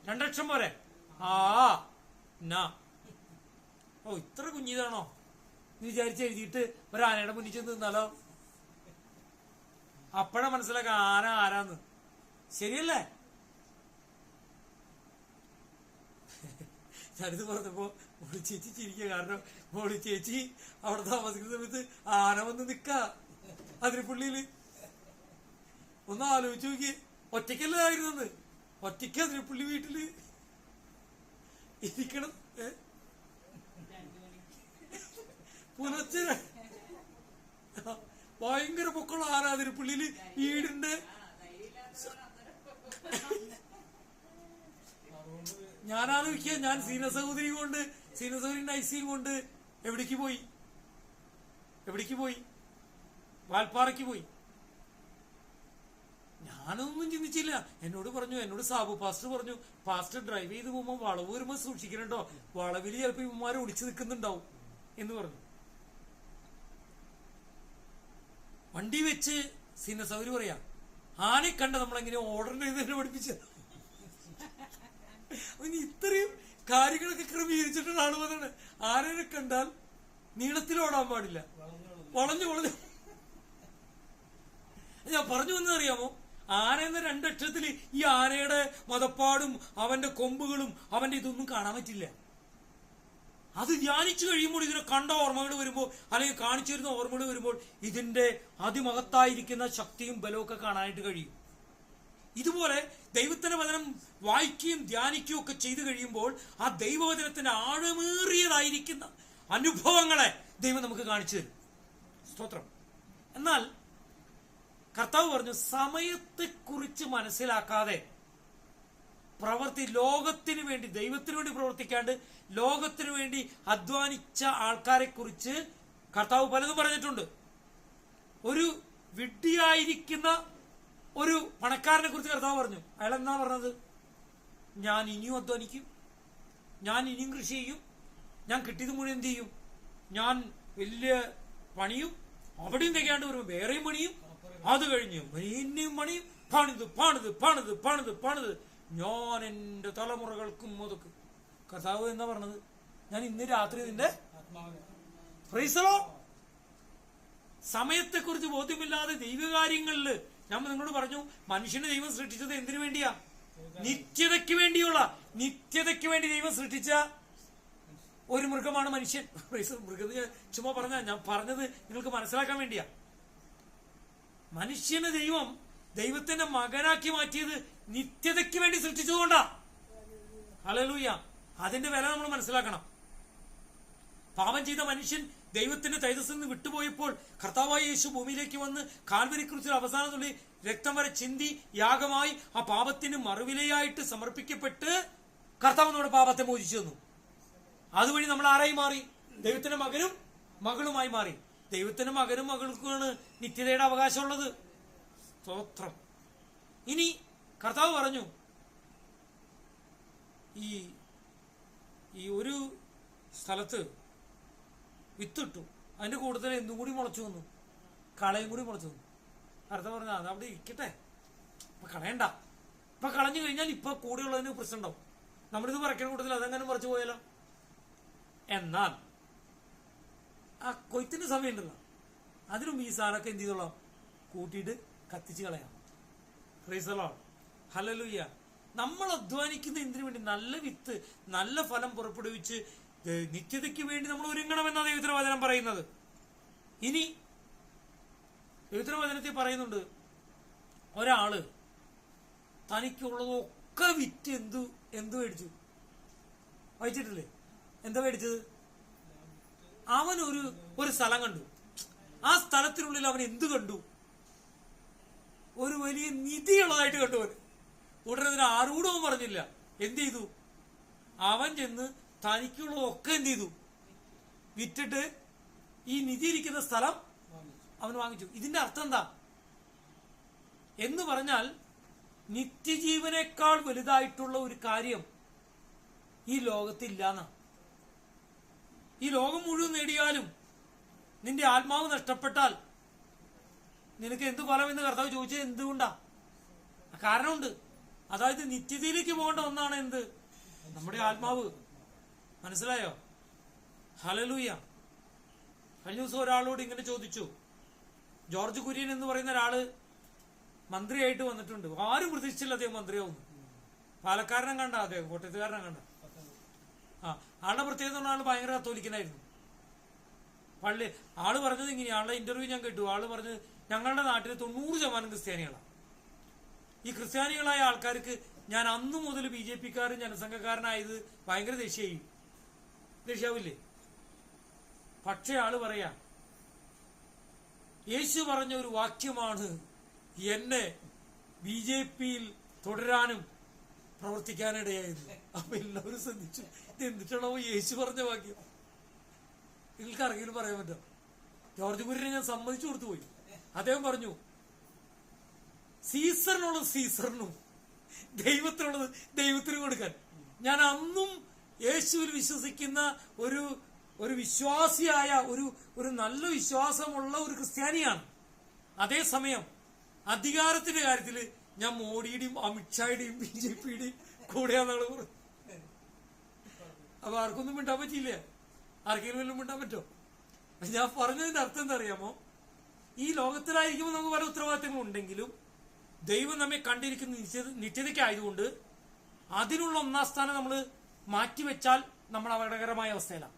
2 അക്ഷരം പോരെ? ഇത്ര കുഞ്ഞിതാണോ നീ വിചാരിച്ച് എഴുതിയിട്ട് ഒരു ആനയുടെ മുന്നിൽ ചെന്ന് നിന്നാലോ? അപ്പഴാ മനസ്സിലാക്കാം ആന ആരാന്ന്. ശരിയല്ലേ? ഞാനിത് പറഞ്ഞപ്പോ മോളി ചേച്ചി ചിരിക്കുക. കാരണം മോളി ചേച്ചി അവിടെ താമസിക്കുന്ന സമയത്ത് ആന വന്ന് നിക്ക അതിരപ്പള്ളിയില്. ഒന്ന് ആലോചിച്ച് നോക്കി, ഒറ്റയ്ക്കല്ലായിരുന്നത്. ഒറ്റയ്ക്ക് അതിരപ്പള്ളി വീട്ടില് ഇരിക്കണം. പുലർച്ചെ ഭയങ്കര പൊക്കമുള്ള ആന അതിരപ്പള്ളിയില് വീടിന്റെ. ഞാനാലോചിക്കുക, ഞാൻ സീനസഹോദരി കൊണ്ട്, സീനസഹോദരിന്റെ ഐസിയും കൊണ്ട് എവിടേക്ക് പോയി? വാൽപ്പാറയ്ക്ക് പോയി. ഞാനൊന്നും ചിന്തിച്ചില്ല. എന്നോട് സാബു പാസ്റ്റർ പറഞ്ഞു, പാസ്റ്റർ ഡ്രൈവ് ചെയ്ത് പോകുമ്പോ വളവ് വരുമ്പോ സൂക്ഷിക്കണോ, വളവില് ചിലപ്പോ ഇവന്മാരെ ഒളിച്ചു നിൽക്കുന്നുണ്ടാവും എന്ന് പറഞ്ഞു. വണ്ടി വെച്ച് സീനസഹോദരി പറയാ, ആനെ കണ്ട നമ്മളെങ്ങനെ ഓർഡർ ചെയ്ത് പഠിപ്പിച്ച. ഇത്രയും കാര്യങ്ങളൊക്കെ ക്രമീകരിച്ചിട്ടുള്ള ആള് വന്നാണ്. ആനയെ കണ്ടാൽ നീളത്തിൽ ഓടാൻ പാടില്ല, വളഞ്ഞു. ഞാൻ പറഞ്ഞു വന്നറിയാമോ? ആന എന്ന 2 അക്ഷരത്തില് ഈ ആനയുടെ മതപ്പാടും അവന്റെ കൊമ്പുകളും അവന്റെ ഇതൊന്നും കാണാൻ പറ്റില്ല. അത് ധ്യാനിച്ചു കഴിയുമ്പോൾ, ഇതിനെ കണ്ട ഓർമ്മകൾ വരുമ്പോൾ, അല്ലെങ്കിൽ കാണിച്ചു വരുന്ന ഓർമ്മകൾ വരുമ്പോൾ ഇതിന്റെ അതിമഹത്തായിരിക്കുന്ന ശക്തിയും ബലവും ഒക്കെ കാണാനായിട്ട് കഴിയും. ഇതുപോലെ ദൈവത്തിന്റെ വചനം വായിക്കുകയും ധ്യാനിക്കുകയും ഒക്കെ ചെയ്തു കഴിയുമ്പോൾ ആ ദൈവവചനത്തിന്റെ ആഴമേറിയതായിരിക്കുന്ന അനുഭവങ്ങളെ ദൈവം നമുക്ക് കാണിച്ചു തരും. സ്തോത്രം. എന്നാൽ കർത്താവ് പറഞ്ഞു, സമയത്തെക്കുറിച്ച് മനസ്സിലാക്കാതെ ലോകത്തിന് വേണ്ടി, ദൈവത്തിന് വേണ്ടി പ്രവർത്തിക്കാണ്ട് ലോകത്തിന് വേണ്ടി അധ്വാനിച്ച ആൾക്കാരെ കുറിച്ച് കർത്താവ് പലതും പറഞ്ഞിട്ടുണ്ട്. ഒരു വിഡ്ഢിയായിരിക്കുന്ന ഒരു പണക്കാരനെ കുറിച്ച് കർത്താവ് പറഞ്ഞു. അയാൾ എന്നാ പറഞ്ഞത്? ഞാൻ ഇനിയും അധ്വാനിക്കും, ഞാൻ ഇനിയും കൃഷി ചെയ്യും, ഞാൻ കിട്ടിയത് മുഴുവൻ എന്ത് ചെയ്യും, ഞാൻ വലിയ പണിയും, അവിടെയും തികയാണ്ട് വരുമ്പോൾ വേറെയും പണിയും, അത് കഴിഞ്ഞ് ഇനിയും പണിയും, പണിത് ഞാൻ എൻ്റെ തലമുറകൾക്കും ഒതുക്കും. കർത്താവ് എന്നാ പറഞ്ഞത്? ഞാൻ ഇന്ന് രാത്രി നിന്റെ പ്രൈസലോ സമയത്തെക്കുറിച്ച് ബോധ്യമില്ലാതെ ദൈവകാര്യങ്ങളില് ഞാൻ നിങ്ങളോട് പറഞ്ഞു, മനുഷ്യനെ ദൈവം സൃഷ്ടിച്ചത് എന്തിനു വേണ്ടിയാ? നിത്യതയ്ക്ക് വേണ്ടി ദൈവം സൃഷ്ടിച്ച ഒരു മൃഗമാണ് മനുഷ്യൻ. മൃഗത്തെ ചുമ്മാ ഞാൻ പറഞ്ഞത് നിങ്ങൾക്ക് മനസ്സിലാക്കാൻ വേണ്ടിയാ. മനുഷ്യന് ദൈവത്തിന്റെ മകനാക്കി മാറ്റിയത് നിത്യതയ്ക്ക് വേണ്ടി സൃഷ്ടിച്ചതുകൊണ്ടാ. ഹല്ലേലൂയ. അതിന്റെ വില നമ്മൾ മനസ്സിലാക്കണം. പാപം ചെയ്ത മനുഷ്യൻ ദൈവത്തിന്റെ തേജസ്സിൽ നിന്ന് വിട്ടുപോയപ്പോൾ കർത്താവായ യേശു ഭൂമിയിലേക്ക് വന്ന് കാൽവരിക്കുറിച്ച് അവസാന തുള്ളി രക്തം വരെ ചിന്തി യാഗമായി ആ പാപത്തിന് മറുവിലയായിട്ട് സമർപ്പിക്കപ്പെട്ട് കർത്താവ് നമ്മുടെ പാപത്തെ മോചിച്ചു തന്നു. അതുവഴി നമ്മൾ ആരായി മാറി? ദൈവത്തിന്റെ മകനും മകളുമായി മാറി. ദൈവത്തിന്റെ മകനും മകൾക്കുമാണ് നിത്യതയുടെ അവകാശമുള്ളത്. സ്തോത്രം. ഇനി കർത്താവ് പറഞ്ഞു, ഈ ഒരു സ്ഥലത്ത് വിത്തിട്ടു, അതിന്റെ കൂടുതൽ എന്തും കൂടി മുളച്ചു വന്നു, കളയും കൂടി മുളച്ചു വന്നു. കർത്താവ് പറഞ്ഞു, അത് അവിടെ ഇരിക്കട്ടെ, ഇപ്പൊ കളയണ്ട. ഇപ്പൊ കളഞ്ഞു കഴിഞ്ഞാൽ ഇപ്പൊ കൂടെയുള്ളതിന് പ്രശ്നം ഉണ്ടാവും. നമ്മളിത് പറിക്കുന്ന കൂട്ടത്തിൽ അതെങ്ങനെ പറിച്ചു പോയാലോ? എന്നാൽ ആ കൊയ്ത്തിന്റെ സമയം ഉണ്ടല്ലോ, അതിനും ഈ സാധനമൊക്കെ എന്ത് ചെയ്തോളാം? കൂട്ടിയിട്ട് കത്തിച്ച് കളയാം. Praise the Lord. ഹല്ലേലൂയ. നമ്മൾ അധ്വാനിക്കുന്ന എന്തിനു വേണ്ടി? നല്ല വിത്ത്, നല്ല ഫലം പുറപ്പെടുവിച്ച് നിത്യതയ്ക്ക് വേണ്ടി നമ്മൾ ഒരുങ്ങണമെന്നാണ് ദൈവത്തിന്റെ വചനം പറയുന്നത്. ഇനി ദൈവത്തിന്റെ വചനത്തിൽ പറയുന്നുണ്ട്, ഒരാള് തനിക്കുള്ളതൊക്കെ വിറ്റ് എന്തു മേടിച്ചു? വായിച്ചിട്ടില്ലേ? എന്താ മേടിച്ചത്? അവൻ ഒരു സ്ഥലം കണ്ടു. ആ സ്ഥലത്തിനുള്ളിൽ അവൻ എന്ത് കണ്ടു? ഒരു വലിയ നിധിയുള്ളതായിട്ട് കണ്ടു. അവൻ ഉടനെ അതിന് ആരോടും അവൻ പറഞ്ഞില്ല. എന്ത് ചെയ്തു? അവൻ ചെന്ന് തനിക്കുള്ളതൊക്കെ എന്ത് ചെയ്തു? വിറ്റിട്ട് ഈ നിധി ഇരിക്കുന്ന സ്ഥലം അവൻ വാങ്ങിച്ചു. ഇതിന്റെ അർത്ഥം എന്താ എന്ന് പറഞ്ഞാൽ, നിത്യജീവനേക്കാൾ വലുതായിട്ടുള്ള ഒരു കാര്യം ഈ ലോകത്തില്ലാന്ന. ഈ ലോകം മുഴുവൻ നേടിയാലും നിന്റെ ആത്മാവ് നഷ്ടപ്പെട്ടാൽ നിനക്ക് എന്ത് ഫലം എന്ന് കർത്താവ് ചോദിച്ചത് എന്തുകൊണ്ടാ? കാരണമുണ്ട്. അതായത് നിത്യതയിലേക്ക് പോകേണ്ട ഒന്നാണ് എന്ത്? നമ്മുടെ ആത്മാവ്. മനസ്സിലായോ? ഹല്ലേലൂയ. കഴിഞ്ഞ ദിവസം ഒരാളോട് ഇങ്ങനെ ചോദിച്ചു. ജോർജ് കുര്യൻ എന്ന് പറയുന്ന ഒരാള് മന്ത്രിയായിട്ട് വന്നിട്ടുണ്ട്. ആരും പ്രതീക്ഷിച്ചില്ല അദ്ദേഹം മന്ത്രിയാവുന്നു. പാലക്കാരനെ കണ്ട, അദ്ദേഹം കോട്ടയത്തുകാരനെ കണ്ട. ആളുടെ പ്രത്യേകത ആള് ഭയങ്കര കത്തോലിക്കനായിരുന്നു. ആള് പറഞ്ഞത് ഇങ്ങനെ, ആളുടെ ഇന്റർവ്യൂ ഞാൻ കേട്ടു. ആള് പറഞ്ഞത്, ഞങ്ങളുടെ നാട്ടിൽ 90% ക്രിസ്ത്യാനികളാണ്. ഈ ക്രിസ്ത്യാനികളായ ആൾക്കാർക്ക് ഞാൻ അന്നു മുതൽ BJP-ക്കാരൻ ജനസംഘക്കാരനായത് ഭയങ്കര ദേഷ്യാവില്ലേ? പക്ഷെ ആള് പറയാ, യേശു പറഞ്ഞ ഒരു വാക്യമാണ് എന്നെ BJP-യിൽ തുടരാനും പ്രവർത്തിക്കാനിടയായത്. അപ്പൊ എല്ലാവരും ശ്രദ്ധിച്ചു, ഇത് എന്നിട്ടാണോ യേശു പറഞ്ഞ വാക്യം? നിങ്ങൾക്ക് ആർക്കെങ്കിലും പറയാൻ പറ്റുമോ? ജോർജ് കുര്യനെ ഞാൻ സമ്മതിച്ചു കൊടുത്തു പോയി. അദ്ദേഹം പറഞ്ഞു, സീസറിനുള്ളത് സീസറിനും ദൈവത്തിനുള്ളത് ദൈവത്തിനും കൊടുക്കാൻ. ഞാൻ അന്നും യേശുവിൽ വിശ്വസിക്കുന്ന ഒരു വിശ്വാസിയായ ഒരു നല്ല വിശ്വാസമുള്ള ഒരു ക്രിസ്ത്യാനിയാണ്. അതേസമയം അധികാരത്തിന്റെ കാര്യത്തിൽ ഞാൻ മോഡിയുടെയും അമിത്ഷായുടെയും BJP-യുടെയും കൂടെയാണെന്നാണ് പറഞ്ഞത്. അപ്പൊ ആർക്കൊന്നും മിണ്ടാൻ പറ്റിയില്ല. ആർക്കെങ്കിലും വല്ലതും മിണ്ടാൻ പറ്റോ? ഞാൻ പറഞ്ഞതിന്റെ അർത്ഥം എന്താ അറിയാമോ? ഈ ലോകത്തിലായിരിക്കുമ്പോൾ നമുക്ക് പല ഉത്തരവാദിത്തങ്ങളും ഉണ്ടെങ്കിലും ദൈവം നമ്മെ കണ്ടിരിക്കുന്ന നിത്യതയ്ക്കായതുകൊണ്ട് അതിനുള്ള ഒന്നാം സ്ഥാനം നമ്മൾ മാറ്റിവെച്ചാൽ നമ്മൾ അപകടകരമായ അവസ്ഥയിലാണ്.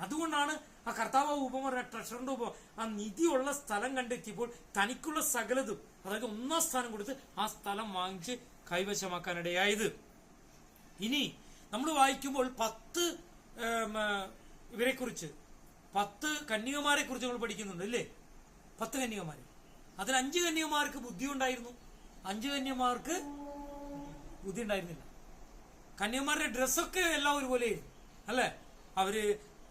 അതുകൊണ്ടാണ് ആ കർത്താവ് ഉപമ, ട്രഷറിന്റെ ഉപമ, ആ നിധിയുള്ള സ്ഥലം കണ്ടെത്തിയപ്പോൾ തനിക്കുള്ള സകലതും, അതായത് ഒന്നാം സ്ഥാനം കൊടുത്ത് ആ സ്ഥലം വാങ്ങിച്ച് കൈവശമാക്കാനിടയായത്. ഇനി നമ്മൾ വായിക്കുമ്പോൾ 10 ഇവരെ കുറിച്ച്, 10 കന്യകമാരെ കുറിച്ച് നമ്മൾ പഠിക്കുന്നുണ്ട് അല്ലേ? 10 കന്യകമാര്. അതിൽ 5 കന്യകമാർക്ക് ബുദ്ധി ഉണ്ടായിരുന്നു, 5 കന്യകമാർക്ക് ബുദ്ധി ഉണ്ടായിരുന്നില്ല. കന്യകമാരുടെ ഡ്രസ്സൊക്കെ എല്ലാം ഒരുപോലെ ആയിരുന്നു അല്ലേ? അവര്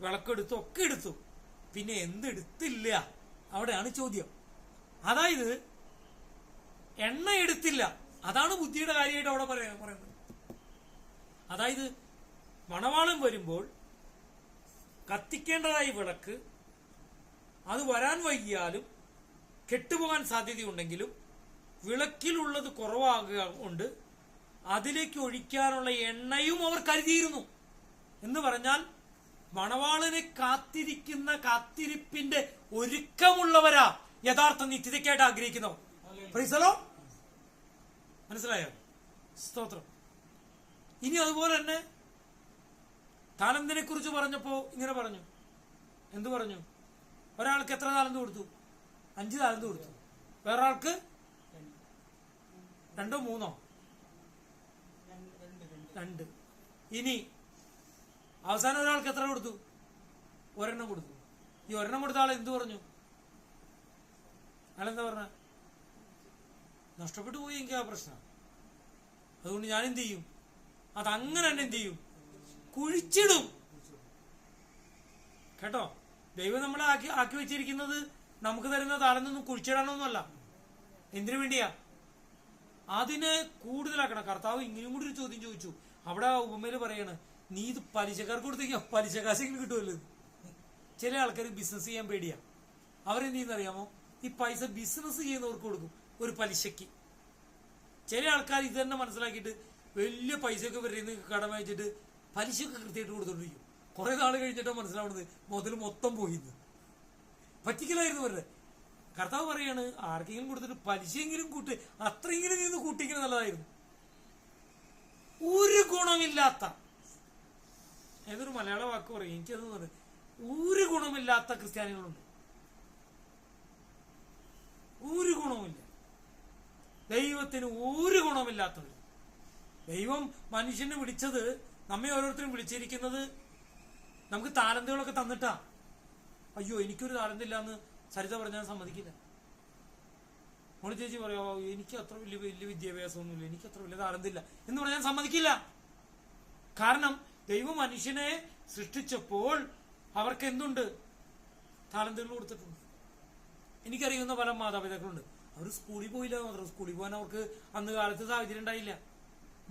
വിളക്കെടുത്തു, ഒക്കെ എടുത്തു. പിന്നെ എന്തെടുത്തില്ല? അവിടെയാണ് ചോദ്യം. അതായത് എണ്ണ എടുത്തില്ല. അതാണ് ബുദ്ധിയുടെ കാര്യമായിട്ട് അവിടെ പറയുന്നത്. അതായത് മണവാളൻ വരുമ്പോൾ കത്തിക്കേണ്ടതായി വിളക്ക്, അത് വരാൻ വൈകിയാലും കെട്ടുപോകാൻ സാധ്യതയുണ്ടെങ്കിലും വിളക്കിലുള്ളത് കുറവാകുക കൊണ്ട് അതിലേക്ക് ഒഴിക്കാനുള്ള എണ്ണയും അവർ കരുതിയിരുന്നു. എന്ന് പറഞ്ഞാൽ മണവാളനെ കാത്തിരിക്കുന്ന കാത്തിരിപ്പിന്റെ ഒരുക്കമുള്ളവരാ യഥാർത്ഥ നിത്യതയ്ക്കായിട്ട് ആഗ്രഹിക്കുന്നവർ. Praise the Lord. മനസ്സിലായോ? സ്തോത്രം. ഇനി അതുപോലെ തന്നെ താലന്തിനെ കുറിച്ച് പറഞ്ഞപ്പോ ഇങ്ങനെ പറഞ്ഞു. എന്തു പറഞ്ഞു? ഒരാൾക്ക് എത്ര താലന്ത് കൊടുത്തു? 5 താലന്ത് കൊടുത്തു. വേറൊരാൾക്ക് 2 3 2. ഇനി അവസാനം ഒരാൾക്ക് എത്ര കൊടുത്തു? 1 കൊടുത്തു. ഈ 1 കൊടുത്ത ആൾ എന്തു പറഞ്ഞു? അയാളെന്താ പറഞ്ഞ? നഷ്ടപ്പെട്ടു പോയി എനിക്ക് ആ പ്രശ്നം. അതുകൊണ്ട് ഞാൻ എന്ത് ചെയ്യും? അതങ്ങനെ തന്നെ എന്ത് ചെയ്യും? കുഴിച്ചിടും. കേട്ടോ? ദൈവം നമ്മളെ ആക്കി വെച്ചിരിക്കുന്നത് നമുക്ക് തരുന്ന താലന്തൊന്നും കുഴിച്ചിടാനൊന്നുമല്ല. എന്തിനു വേണ്ടിയാ? അതിനെ കൂടുതലാക്കണം. കർത്താവ് ഇങ്ങനെയും കൂടി ഒരു ചോദ്യം ചോദിച്ചു. അവിടെ ഉപമയില് പറയാണ്, നീ ഇത് പലിശക്കാർക്ക് കൊടുത്തേക്കാ പലിശ കാശെങ്കിലും കിട്ടുമല്ലോ. ചില ആൾക്കാർ ബിസിനസ് ചെയ്യാൻ പേടിയാ. അവരെന്ത് ചെയ്യുന്നറിയാമോ? ഈ പൈസ ബിസിനസ് ചെയ്യുന്നവർക്ക് കൊടുക്കും ഒരു പലിശക്ക്. ചില ആൾക്കാർ ഇത് തന്നെ മനസ്സിലാക്കിയിട്ട് വലിയ പൈസയൊക്കെ വരുന്ന കടം വാങ്ങിച്ചിട്ട് പലിശയൊക്കെ കൃത്യമായിട്ട് കൊടുത്തോണ്ടിരിക്കും. കുറെ നാൾ കഴിഞ്ഞിട്ടാ മനസ്സിലാവുന്നത് മുതൽ മൊത്തം പോയിന്ന്. പറ്റിക്കലായിരുന്നു അവരുടെ. കർത്താവ് പറയാണ്, ആർക്കെങ്കിലും കൊടുത്തിട്ട് പലിശയെങ്കിലും കൂട്ട്, അത്രയെങ്കിലും നിന്ന് കൂട്ടിക്കുന്നത് നല്ലതായിരുന്നു. ഒരു ഗുണമില്ലാത്ത, ഏതൊരു മലയാള വാക്ക് പറയും, എനിക്കത് പറയും, ഒരു ഗുണമില്ലാത്ത ക്രിസ്ത്യാനികളുണ്ട്. ഒരു ഗുണവുമില്ല. ദൈവത്തിന് ഒരു ഗുണമില്ലാത്തവർ. ദൈവം മനുഷ്യനെ വിളിച്ചത്, നമ്മെ ഓരോരുത്തരും വിളിച്ചിരിക്കുന്നത് നമുക്ക് താലന്തുകളൊക്കെ തന്നിട്ടാ. അയ്യോ എനിക്കൊരു താലന്തില്ല എന്ന് സരിത പറഞ്ഞാൽ സമ്മതിക്കില്ല. മോളി ചേച്ചി പറയാ, എനിക്ക് അത്ര വലിയ വിദ്യാഭ്യാസമൊന്നുമില്ല, എനിക്ക് അത്ര വലിയ താലന്തില്ല എന്ന് പറഞ്ഞാൽ സമ്മതിക്കില്ല. കാരണം ദൈവം മനുഷ്യനെ സൃഷ്ടിച്ചപ്പോൾ അവർക്ക് എന്തുണ്ട്? താലന്തുകൾ കൊടുത്തിട്ടുണ്ട്. എനിക്കറിയുന്ന പല മാതാപിതാക്കളുണ്ട്, അവർ സ്കൂളിൽ പോയില്ല മാത്രം. സ്കൂളിൽ പോകാൻ അവർക്ക് അന്ന് കാലത്ത് സാഹചര്യം ഉണ്ടായില്ല.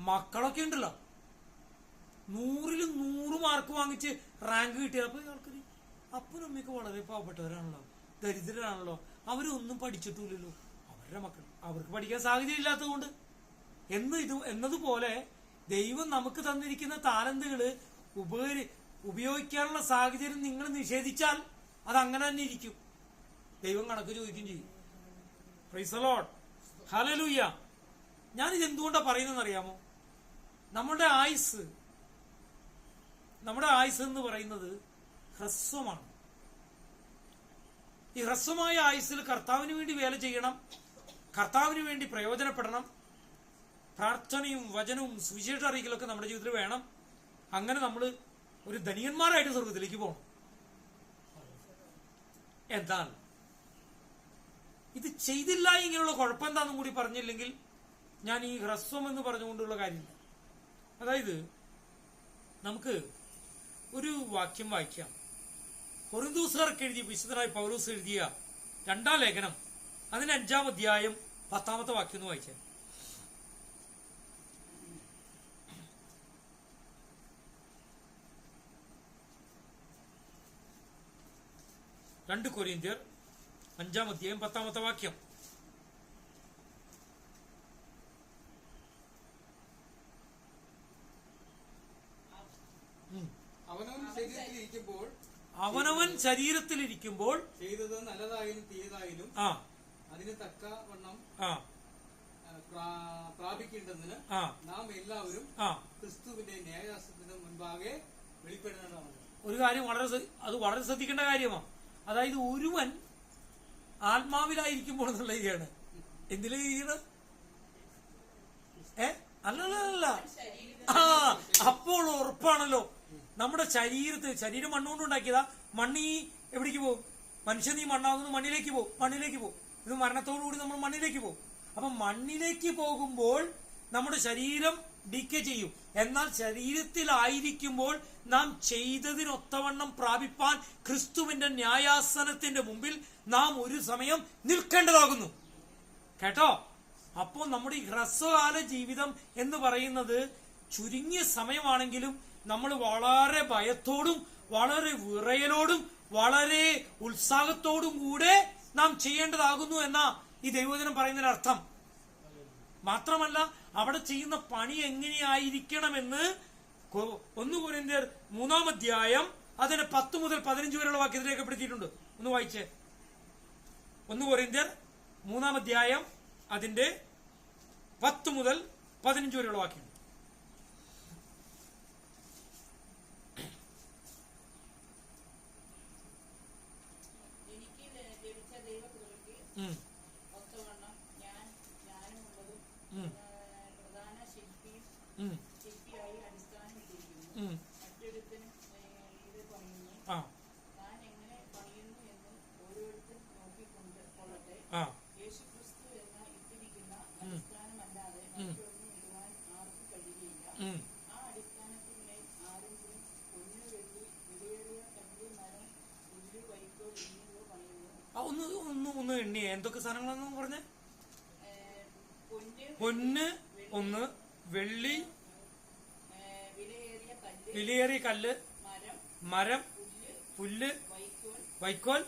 മക്കളൊക്കെ ഉണ്ടല്ലോ 100-ൽ 100 മാർക്ക് വാങ്ങിച്ച് റാങ്ക് കിട്ടിയ. അപ്പൊ ആൾക്കാർ അപ്പനും അമ്മയൊക്കെ വളരെ പാവപ്പെട്ടവരാണല്ലോ, ദരിദ്രരാണല്ലോ, അവരൊന്നും പഠിച്ചിട്ടില്ലല്ലോ. അവരുടെ മക്കൾ, അവർക്ക് പഠിക്കാൻ സാഹചര്യം ഇല്ലാത്തതുകൊണ്ട് എന്നതുപോലെ ദൈവം നമുക്ക് തന്നിരിക്കുന്ന താലന്തുകള് ഉപയോഗിക്കാനുള്ള സാഹചര്യം നിങ്ങൾ നിഷേധിച്ചാൽ അത് അങ്ങനെ തന്നെ ഇരിക്കും. ദൈവം കണക്ക് ചോദിക്കുകയും ചെയ്യും. Praise the Lord. ഹല്ലേലൂയ. ഞാനിത് എന്തുകൊണ്ടാ പറയുന്നതെന്ന് അറിയാമോ? നമ്മുടെ ആയുസ് എന്ന് പറയുന്നത് ഹ്രസ്വമാണ്. ഈ ഹ്രസ്വമായ ആയുസ്സിൽ കർത്താവിന് വേണ്ടി വേല ചെയ്യണം, കർത്താവിന് വേണ്ടി പ്രയോജനപ്പെടണം. പ്രാർത്ഥനയും വചനവും സുവിശേഷ അറിയിക്കലൊക്കെ നമ്മുടെ ജീവിതത്തിൽ വേണം. അങ്ങനെ നമ്മൾ ഒരു ധനികന്മാരായിട്ട് സ്വർഗത്തിലേക്ക് പോകണം. എന്താണ് ഇത് ചെയ്തില്ല ഇങ്ങനെയുള്ള കുഴപ്പം എന്താണെന്നും കൂടി പറഞ്ഞില്ലെങ്കിൽ ഞാൻ ഈ ഹ്രസ്വം എന്ന് പറഞ്ഞുകൊണ്ടുള്ള കാര്യമില്ല. അതായത് നമുക്ക് ഒരു വാക്യം വായിക്കാം. കൊരിന്തോസുകാർക്ക് എഴുതിയ വിശുദ്ധനായ പൗലോസ് എഴുതിയ 2-ാം ലേഖനം, അതിന് 5-ാം അധ്യായം 10-ാമത്തെ വാക്യം ഒന്ന് വായിക്കാം. 2 കൊരിന്ത്യർ 5-ാം അധ്യായം 10-ാമത്തെ വാക്യം. അവനവൻ ശരീരത്തിലിരിക്കുമ്പോൾ ചെയ്തത് നല്ലതായാലും തീയതായാലും അതിന് തക്കവണ്ണം പ്രാപിക്കേണ്ടതിന് നാം എല്ലാവരും ക്രിസ്തുവിന്റെ ന്യായാസനത്തിന് മുൻപാകെ വെളിപ്പെടുന്നതാണ്. ഒരു കാര്യം വളരെ ശ്രദ്ധിക്കേണ്ട കാര്യമാണ്. അതായത് ഒരുവൻ ആത്മാവിലായിരിക്കുമ്പോൾ എന്നുള്ള രീതിയാണ്. എന്തിലും ഇരിക്കുന്നത്? അല്ലല്ല. അപ്പോൾ ഉറപ്പാണല്ലോ നമ്മുടെ ശരീരം മണ്ണുകൊണ്ടുണ്ടാക്കിയതാ. മണ്ണി എവിടേക്ക് പോകും? മനുഷ്യൻ നീ മണ്ണാകുന്നത് മണ്ണിലേക്ക് പോകും. ഇത് മരണത്തോടുകൂടി നമ്മൾ മണ്ണിലേക്ക് പോകും. അപ്പൊ മണ്ണിലേക്ക് പോകുമ്പോൾ നമ്മുടെ ശരീരം ഡിക്കേ ചെയ്യും. എന്നാൽ ശരീരത്തിലായിരിക്കുമ്പോൾ നാം ചെയ്തതിനൊത്തവണ്ണം പ്രാപിപ്പാൻ ക്രിസ്തുവിന്റെ ന്യായാസനത്തിന്റെ മുമ്പിൽ നാം ഒരു സമയം നിൽക്കേണ്ടതാകുന്നു. കേട്ടോ? അപ്പോ നമ്മുടെ ഈ ഹ്രസ്വകാല ജീവിതം എന്ന് പറയുന്നത് ചുരുങ്ങിയ സമയമാണെങ്കിലും നമ്മൾ വളരെ ഭയത്തോടും വളരെ വിറയലോടും വളരെ ഉത്സാഹത്തോടും കൂടെ നാം ചെയ്യേണ്ടതാകുന്നു എന്നാ ഈ ദൈവവചനം പറയുന്നതിന് അർത്ഥം. മാത്രമല്ല അവിടെ ചെയ്യുന്ന പണി എങ്ങനെയായിരിക്കണമെന്ന് 1 കൊരിന്ത്യർ 3-ാം അധ്യായം അതിന് 10 മുതൽ 15 വരെയുള്ള വാക്യത്തിൽ രേഖപ്പെടുത്തിയിട്ടുണ്ട്. ഒന്ന് വായിച്ചേ. 1 കൊരിന്ത്യർ 3-ാം അധ്യായം അതിന്റെ 10 മുതൽ 15 വരെയുള്ള വാക്യം. ഒന്ന് എണ്ണിയേ, എന്തൊക്കെ സാധനങ്ങളാണെന്ന് പറഞ്ഞേ? പൊന്ന് 1, വെള്ളി, വിലയേറിയ കല്ല്, മരം, പുല്ല്, വൈക്കോൽ.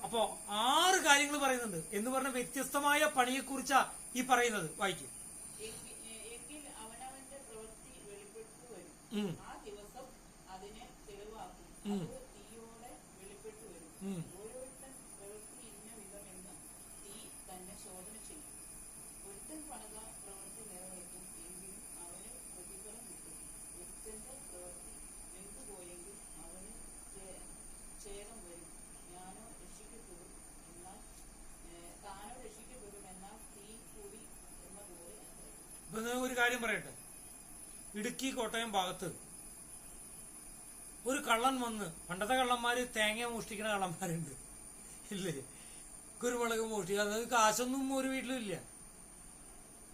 അപ്പോ 6 കാര്യങ്ങൾ പറയുന്നുണ്ട്. എന്ന് പറഞ്ഞ വ്യത്യസ്തമായ പണിയെക്കുറിച്ചാ ഈ പറയുന്നത്. വായിക്കും. ഒരു കാര്യം പറയട്ടെ. ഇടുക്കി കോട്ടയം ഭാഗത്ത് ഒരു കള്ളൻ വന്ന്, പണ്ടത്തെ കള്ളന്മാര് തേങ്ങ മോഷ്ടിക്കുന്ന കള്ളന്മാരുണ്ട് ഇല്ലേ, കുരുമുളക് മോഷ്ടിക്കുക. അത് കാശൊന്നും ഒരു വീട്ടിലും ഇല്ല.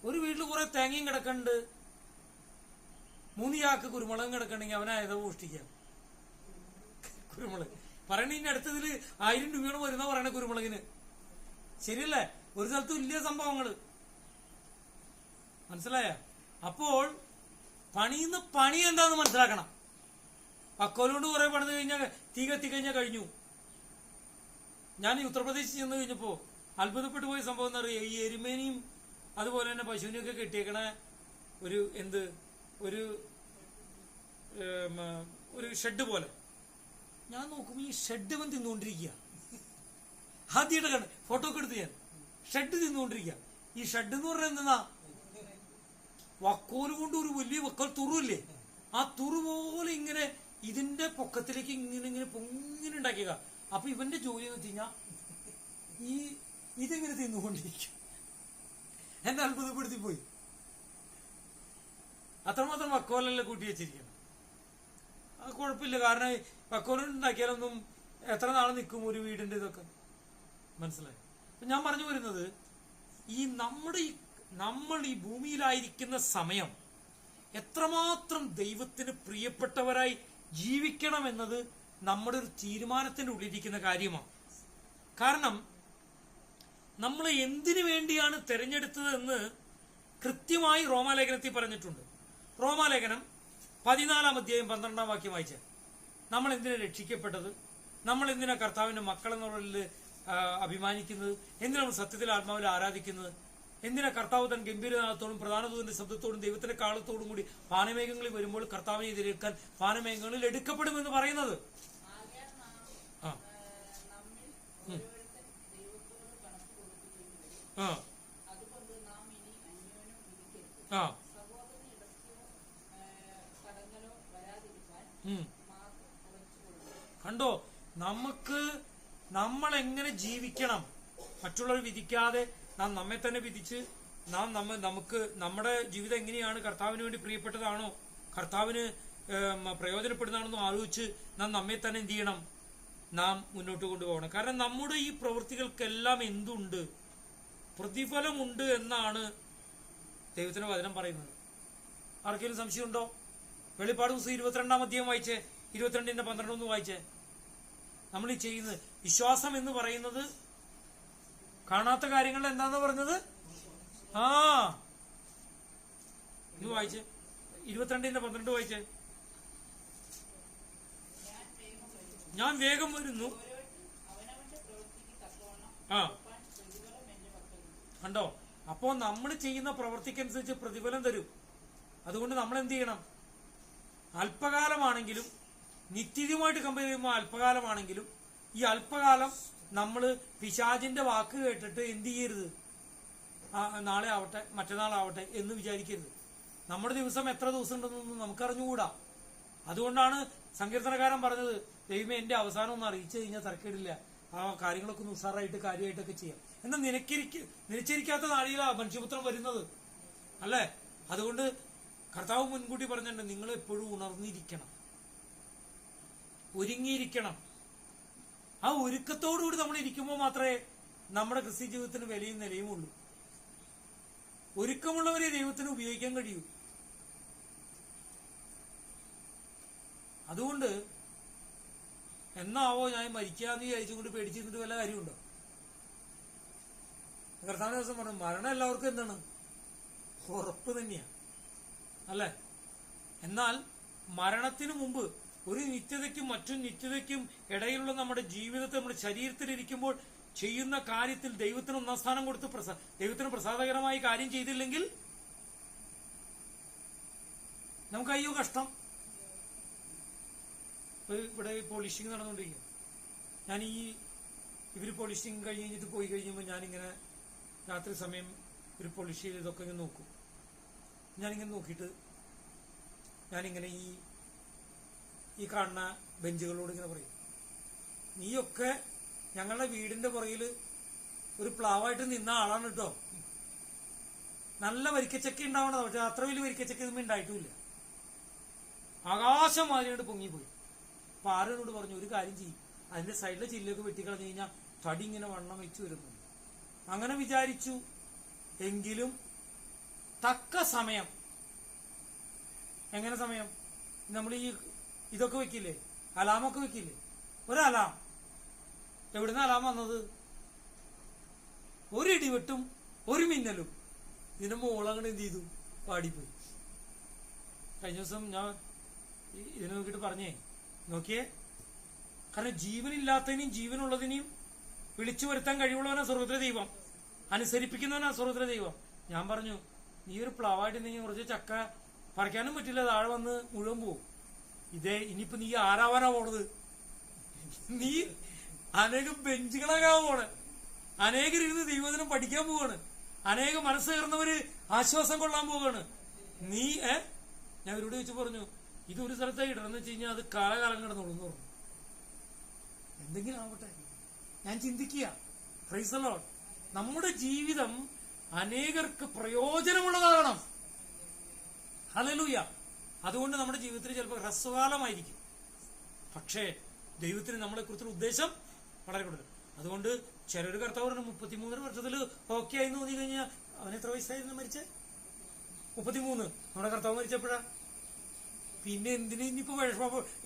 ഒരു വീട്ടിൽ കുറെ തേങ്ങയും കിടക്കണ്ട്, 3 ചാക്ക് കുരുമുളകും കിടക്കണ്ടെങ്കിൽ അവനായതോ മോഷ്ടിക്കാം. കുരുമുളക് പറയണ ഇനി അടുത്തതില് 1000 രൂപയാണ് വരുന്ന പറയണ കുരുമുളകിന്. ശരിയല്ലേ? ഒരു സ്ഥലത്തും ഇല്ല സംഭവങ്ങള്. മനസ്സിലായ? അപ്പോൾ പണിയുന്ന പണി എന്താന്ന് മനസ്സിലാക്കണം. വക്കോലുകൊണ്ട് കുറെ പണിത് കഴിഞ്ഞാൽ തീ കത്തിക്കഴിഞ്ഞാൽ കഴിഞ്ഞു. ഞാൻ ഈ ഉത്തർപ്രദേശിൽ ചെന്ന് കഴിഞ്ഞപ്പോ അത്ഭുതപ്പെട്ടു പോയ സംഭവം എന്താ പറയുക, ഈ എരുമേനെയും അതുപോലെ തന്നെ പശുവിനെയൊക്കെ കെട്ടിയേക്കണ ഒരു ഷെഡ് പോലെ. ഞാൻ നോക്കുമ്പോ ഈ ഷെഡ് ഇവൻ തിന്നുകൊണ്ടിരിക്കുക. ആദ്യമായിട്ട് കണ്ട് ഫോട്ടോ ഒക്കെ എടുത്ത് ഞാൻ ഷെഡ് തിന്നുകൊണ്ടിരിക്കുക. ഈ ഷെഡ് എന്ന് പറഞ്ഞാൽ എന്താ, വക്കോല് കൊണ്ട് ഒരു വലിയ വക്കോൽ തുറുല്ലേ, ആ തുറു പോലെ ഇങ്ങനെ ഇതിന്റെ പൊക്കത്തിലേക്ക് ഇങ്ങനെ പൊങ്ങിനെ ഉണ്ടാക്കിയ. അപ്പൊ ഇവന്റെ ജോലി എന്ന് വെച്ച് കഴിഞ്ഞാ ഇതെങ്ങനെ തിന്നുകൊണ്ടിരിക്കും. എന്നെ അത്ഭുതപ്പെടുത്തി പോയി. അത്രമാത്രം വക്കോലല്ലേ കൂട്ടി വെച്ചിരിക്കണം. അത് കുഴപ്പമില്ല, കാരണം വക്കോലുണ്ടാക്കിയാലൊന്നും എത്ര നാളെ നിൽക്കും ഒരു വീടിന്റെ ഇതൊക്കെ. മനസ്സിലായി? ഞാൻ പറഞ്ഞു വരുന്നത്, നമ്മൾ ഈ ഭൂമിയിലായിരിക്കുന്ന സമയം എത്രമാത്രം ദൈവത്തിന് പ്രിയപ്പെട്ടവരായി ജീവിക്കണം എന്നത് നമ്മുടെ ഒരു തീരുമാനത്തിന്റെ ഉള്ളിലിരിക്കുന്ന കാര്യമാണ്. കാരണം നമ്മൾ എന്തിനു വേണ്ടിയാണ് തെരഞ്ഞെടുത്തത് എന്ന് കൃത്യമായി റോമാലേഖനത്തിൽ പറഞ്ഞിട്ടുണ്ട്. റോമാലേഖനം 14-ാം അധ്യായം 12-ാം വാക്യം വായിച്ച, നമ്മൾ എന്തിനാ രക്ഷിക്കപ്പെട്ടത്, നമ്മൾ എന്തിനാ കർത്താവിന്റെ മക്കളെന്നുള്ളതിൽ അഭിമാനിക്കുന്നത്, എന്തിനാ നമ്മൾ സത്യത്തിൽ ആത്മാവിൽ ആരാധിക്കുന്നത്, എന്തിനാ കർത്താവ് തൻ ഗംഭീരനാഥത്തോടും പ്രധാനതൂതിന്റെ ശബ്ദത്തോടും ദൈവത്തിന്റെ കാലത്തോടും കൂടി പാനമേഘങ്ങളിൽ വരുമ്പോൾ കർത്താവിനെ എതിരേൽക്കാൻ പാനമേഘങ്ങളിൽ എടുക്കപ്പെടുമെന്ന് പറയുന്നത്. കണ്ടോ, നമ്മൾ എങ്ങനെ ജീവിക്കണം, മറ്റുള്ളവർ വിധിക്കാതെ നാം നമ്മെ തന്നെ വിധിച്ച് നമുക്ക് നമ്മുടെ ജീവിതം എങ്ങനെയാണ് കർത്താവിന് വേണ്ടി പ്രിയപ്പെട്ടതാണോ, കർത്താവിന് പ്രയോജനപ്പെടുന്നതാണെന്നോ ആലോചിച്ച് നാം നമ്മെ തന്നെ എന്ത് ചെയ്യണം, നാം മുന്നോട്ട് കൊണ്ടുപോകണം. കാരണം നമ്മുടെ ഈ പ്രവൃത്തികൾക്കെല്ലാം എന്തുണ്ട്, പ്രതിഫലമുണ്ട് എന്നാണ് ദൈവത്തിന്റെ വചനം പറയുന്നത്. ആർക്കെങ്കിലും സംശയമുണ്ടോ? വെളിപ്പാട് പുസ്തകം 22-ാം അധ്യായം വായിച്ചേ, 22-ന്റെ 12 വായിച്ചേ. നമ്മൾ ഈ ചെയ്യുന്നത് വിശ്വാസം എന്ന് പറയുന്നത് കാണാത്ത കാര്യങ്ങൾ എന്താന്ന് പറഞ്ഞത്. ഇത് വായിച്ചേ, 22-ന്റെ 12 വായിച്ചേ. ഞാൻ വേഗം വരുന്നു. കണ്ടോ, അപ്പോൾ നമ്മൾ ചെയ്യുന്ന പ്രവർത്തിക്കനുസരിച്ച് പ്രതിഫലം തരും. അതുകൊണ്ട് നമ്മൾ എന്ത് ചെയ്യണം? അല്പകാലമാണെങ്കിലും, നിത്യതയുമായിട്ട് കമ്പയർ ചെയ്യുമ്പോൾ അല്പകാലമാണെങ്കിലും, ഈ അല്പകാലം നമ്മൾ പിശാചിന്റെ വാക്ക് കേട്ടിട്ട് എന്ത് ചെയ്യരുത്? നാളെ ആവട്ടെ, മറ്റന്നാളാവട്ടെ എന്ന് വിചാരിക്കരുത്. നമ്മുടെ ദിവസം എത്ര ദിവസം ഉണ്ടെന്നൊന്നും നമുക്കറിഞ്ഞുകൂടാ. അതുകൊണ്ടാണ് സങ്കീർത്തനക്കാരൻ പറഞ്ഞത്, ദൈവമേ എന്റെ അവസാനം ഒന്ന് അറിയിച്ചു കഴിഞ്ഞാൽ തരക്കേടില്ല, ആ കാര്യങ്ങളൊക്കെ ഒന്ന് ഉഷാറായിട്ട് കാര്യമായിട്ടൊക്കെ ചെയ്യാം. എന്നാൽ നിലച്ചിരിക്കാത്ത നാഴികയിലാണ് മനുഷ്യപുത്രം വരുന്നത്, അല്ലേ? അതുകൊണ്ട് കർത്താവ് മുൻകൂട്ടി പറഞ്ഞിട്ടുണ്ട്, നിങ്ങൾ എപ്പോഴും ഉണർന്നിരിക്കണം, ഒരുങ്ങിയിരിക്കണം. ആ ഒരുക്കത്തോടുകൂടി നമ്മൾ ഇരിക്കുമ്പോൾ മാത്രമേ നമ്മുടെ ക്രിസ്ത്യ ജീവിതത്തിന് വിലയും നിലയും ഉള്ളൂ. ഒരുക്കമുള്ളവരെ ദൈവത്തിന് ഉപയോഗിക്കാൻ കഴിയൂ. അതുകൊണ്ട് എന്നാവോ ഞാൻ മരിക്കാന്ന് വിചാരിച്ചുകൊണ്ട് പേടിച്ചിരുന്നിട്ട് വല്ല കാര്യമുണ്ടോ? കർത്താവ് ദിവസം പറഞ്ഞു, മരണം എല്ലാവർക്കും എന്താണ്? ഉറപ്പ് തന്നെയാണ്, അല്ലേ? എന്നാൽ മരണത്തിന് മുമ്പ് ഒരു നിത്യതയ്ക്കും മറ്റൊരു നിത്യതയ്ക്കും ഇടയിലുള്ള നമ്മുടെ ജീവിതത്തെ, നമ്മുടെ ശരീരത്തിലിരിക്കുമ്പോൾ ചെയ്യുന്ന കാര്യത്തിൽ ദൈവത്തിന് ഒന്നാം സ്ഥാനം കൊടുത്ത് ദൈവത്തിന് പ്രസാദകരമായി കാര്യം ചെയ്തില്ലെങ്കിൽ നമുക്ക് അയ്യോ കഷ്ടം. ഇവിടെ പോളിഷിങ് നടന്നുകൊണ്ടിരിക്കും. ഞാൻ ഇവര് പോളിഷിങ് കഴിഞ്ഞിട്ട് പോയി കഴിയുമ്പോൾ ഞാനിങ്ങനെ രാത്രി സമയം ഒരു പോളിഷ് ചെയ്ത് ഇതൊക്കെ ഇങ്ങനെ നോക്കും. ഞാനിങ്ങനെ നോക്കിയിട്ട് ഞാനിങ്ങനെ ഈ കാണുന്ന ബെഞ്ചുകളോട് ഇങ്ങനെ പറയും, നീയൊക്കെ ഞങ്ങളുടെ വീടിന്റെ പുറകിൽ ഒരു പ്ലാവായിട്ട് നിന്ന ആളാണ് കേട്ടോ. നല്ല വരിക്കച്ചക്ക ഉണ്ടാവണത്, പക്ഷെ അത്ര വലിയ വരിക്കച്ചക്ക ഇതുമ്പോൾ ഉണ്ടായിട്ടുമില്ല. ആകാശം മാതിരിയായിട്ട് പൊങ്ങിപ്പോയി. അപ്പൊ ആരോട് പറഞ്ഞു, ഒരു കാര്യം ചെയ്യും, അതിന്റെ സൈഡിലെ ചില്ലൊക്കെ വെട്ടിക്കളഞ്ഞു കഴിഞ്ഞാൽ തടി ഇങ്ങനെ വണ്ണം വെച്ചു വരുന്നു. അങ്ങനെ വിചാരിച്ചു. എങ്കിലും തക്ക സമയം. എങ്ങനെ സമയം? നമ്മൾ ഇതൊക്കെ വെക്കില്ലേ, അലാമൊക്കെ വെക്കില്ലേ? ഒരു അലാം. എവിടുന്ന അലാം വന്നത്? ഒരു ഇടിവെട്ടും ഒരു മിന്നലും. ഇതിന്റെ മോളങ്ങനെ എന്ത് ചെയ്തു? പാടിപ്പോയി. കഴിഞ്ഞ ദിവസം ഞാൻ ഇതിനെ നോക്കിയിട്ട് പറഞ്ഞേ, നോക്കിയേ, കാരണം ജീവനില്ലാത്തതിനെയും ജീവനുള്ളതിനെയും വിളിച്ചു വരുത്താൻ കഴിവുള്ളവനാ സ്വർഗത്തിലെ ദൈവം, അനുസരിപ്പിക്കുന്നവനാ സ്വർഗത്തിലെ ദൈവം. ഞാൻ പറഞ്ഞു, നീ ഒരു പ്ലാവായിട്ടുണ്ടെങ്കിൽ കുറച്ച് ചക്ക പറിക്കാനും പറ്റില്ല, താഴെ വന്ന് മുഴുവൻ പോവും. ഇനിയിപ്പോ നീ ആരാവാനാ പോണത്? നീ അനേകം ബെഞ്ചുകളാകാൻ പോണ്, അനേകരിരുന്ന് ദൈവദിനം പഠിക്കാൻ പോവാണ്, അനേകം മനസ്സ് കയറുന്നവര് ആശ്വാസം കൊള്ളാൻ പോവാണ്. നീ ഞാൻ ഇവരോട് ചോദിച്ചു പറഞ്ഞു, ഇത് ഒരു സ്ഥലത്തായി ഇടണമെന്ന് വെച്ച് കഴിഞ്ഞാൽ അത് കാലകാലം കിടന്നോളൂന്ന് പറഞ്ഞു. എന്തെങ്കിലും ആവട്ടെ, ഞാൻ ചിന്തിക്കുക. Praise the Lord. നമ്മുടെ ജീവിതം അനേകർക്ക് പ്രയോജനമുള്ളതാകണം. ഹല്ലേലൂയ. അതുകൊണ്ട് നമ്മുടെ ജീവിതത്തിൽ ചിലപ്പോൾ ഹ്രസ്വകാലമായിരിക്കും, പക്ഷേ ദൈവത്തിന് നമ്മളെ കുറിച്ചുള്ള ഉദ്ദേശം വളരെ കൂടുതൽ. അതുകൊണ്ട് ചിലര് കർത്താവ് 33 വർഷത്തിൽ ഓക്കെ ആയി തോന്നി കഴിഞ്ഞാൽ, അവൻ എത്ര വയസ്സായിരുന്നു മരിച്ചേ? 33. നമ്മുടെ കർത്താവ് മരിച്ചപ്പോഴാ? പിന്നെ എന്തിന് ഇനിയിപ്പോ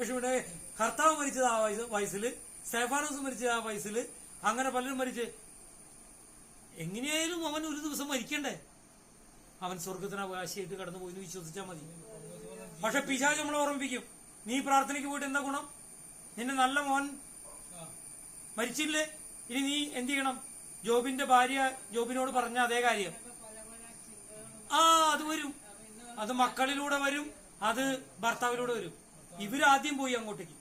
വിഷമിടെ? കർത്താവ് മരിച്ചത് ആ വയസ്സില്, സ്തെഫാനോസ് മരിച്ചത് ആ വയസ്സില്, അങ്ങനെ പലരും മരിച്ച്. എങ്ങനെയായാലും അവൻ ഒരു ദിവസം മരിക്കണ്ടേ? അവൻ സ്വർഗത്തിന് അവകാശിയായിട്ട് കടന്നു പോയി എന്ന് വിശ്വസിച്ചാൽ മതി. പക്ഷെ പിശാച് നമ്മളെ ഓർമ്മിപ്പിക്കും, നീ പ്രാർത്ഥനയ്ക്ക് പോയിട്ട് എന്താ ഗുണം? നിന്റെ നല്ല മോൻ മരിച്ചില്ലേ, ഇനി നീ എന്ത് ചെയ്യണം? ജോബിന്റെ ഭാര്യ ജോബിനോട് പറഞ്ഞ അതേ കാര്യം അത് വരും, അത് മക്കളിലൂടെ വരും, അത് ഭർത്താവിലൂടെ വരും. ഇവരാദ്യം പോയി അങ്ങോട്ടേക്ക്.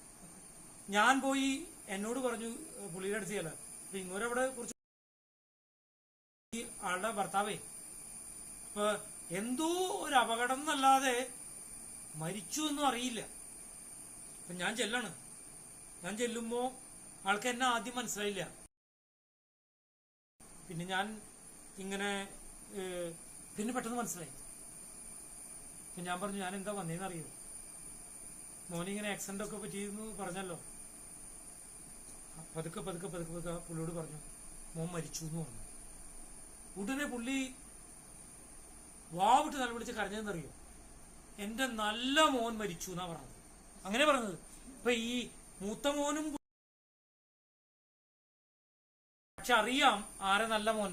ഞാൻ പോയി എന്നോട് പറഞ്ഞു, പുള്ളിയുടെ അടുത്ത് ചെല്ല, അപ്പൊ ഇങ്ങോരവിടെ കുറച്ച് ആളുടെ ഭർത്താവേ ഇപ്പൊ എന്തോ ഒരു അപകടം എന്നല്ലാതെ മരിച്ചു എന്നും അറിയില്ല. അപ്പൊ ഞാൻ ചെല്ലുമ്പോ ആൾക്ക് എന്നെ ആദ്യം മനസ്സിലായില്ല. പിന്നെ ഞാൻ ഇങ്ങനെ പിന്നെ പെട്ടെന്ന് മനസ്സിലായി. പിന്നെ ഞാൻ പറഞ്ഞു, ഞാൻ എന്താ വന്നേന്ന് അറിയോ, മോനിങ്ങനെ ആക്സിഡന്റ് ഒക്കെ പറ്റിയെന്ന് പറഞ്ഞല്ലോ. പതുക്കെ പുള്ളിയോട് പറഞ്ഞു, മോൻ മരിച്ചു എന്ന് പറഞ്ഞു. ഉടനെ പുള്ളി വാവിട്ട് നിലവിളിച്ച് കരഞ്ഞതെന്നറിയോ, എന്റെ നല്ല മോൻ മരിച്ചു എന്നാ പറഞ്ഞത്. അങ്ങനെ പറഞ്ഞത്. ഇപ്പൊ ഈ മൂത്ത മോനും പക്ഷെ അറിയാം ആരെ നല്ല മോൻ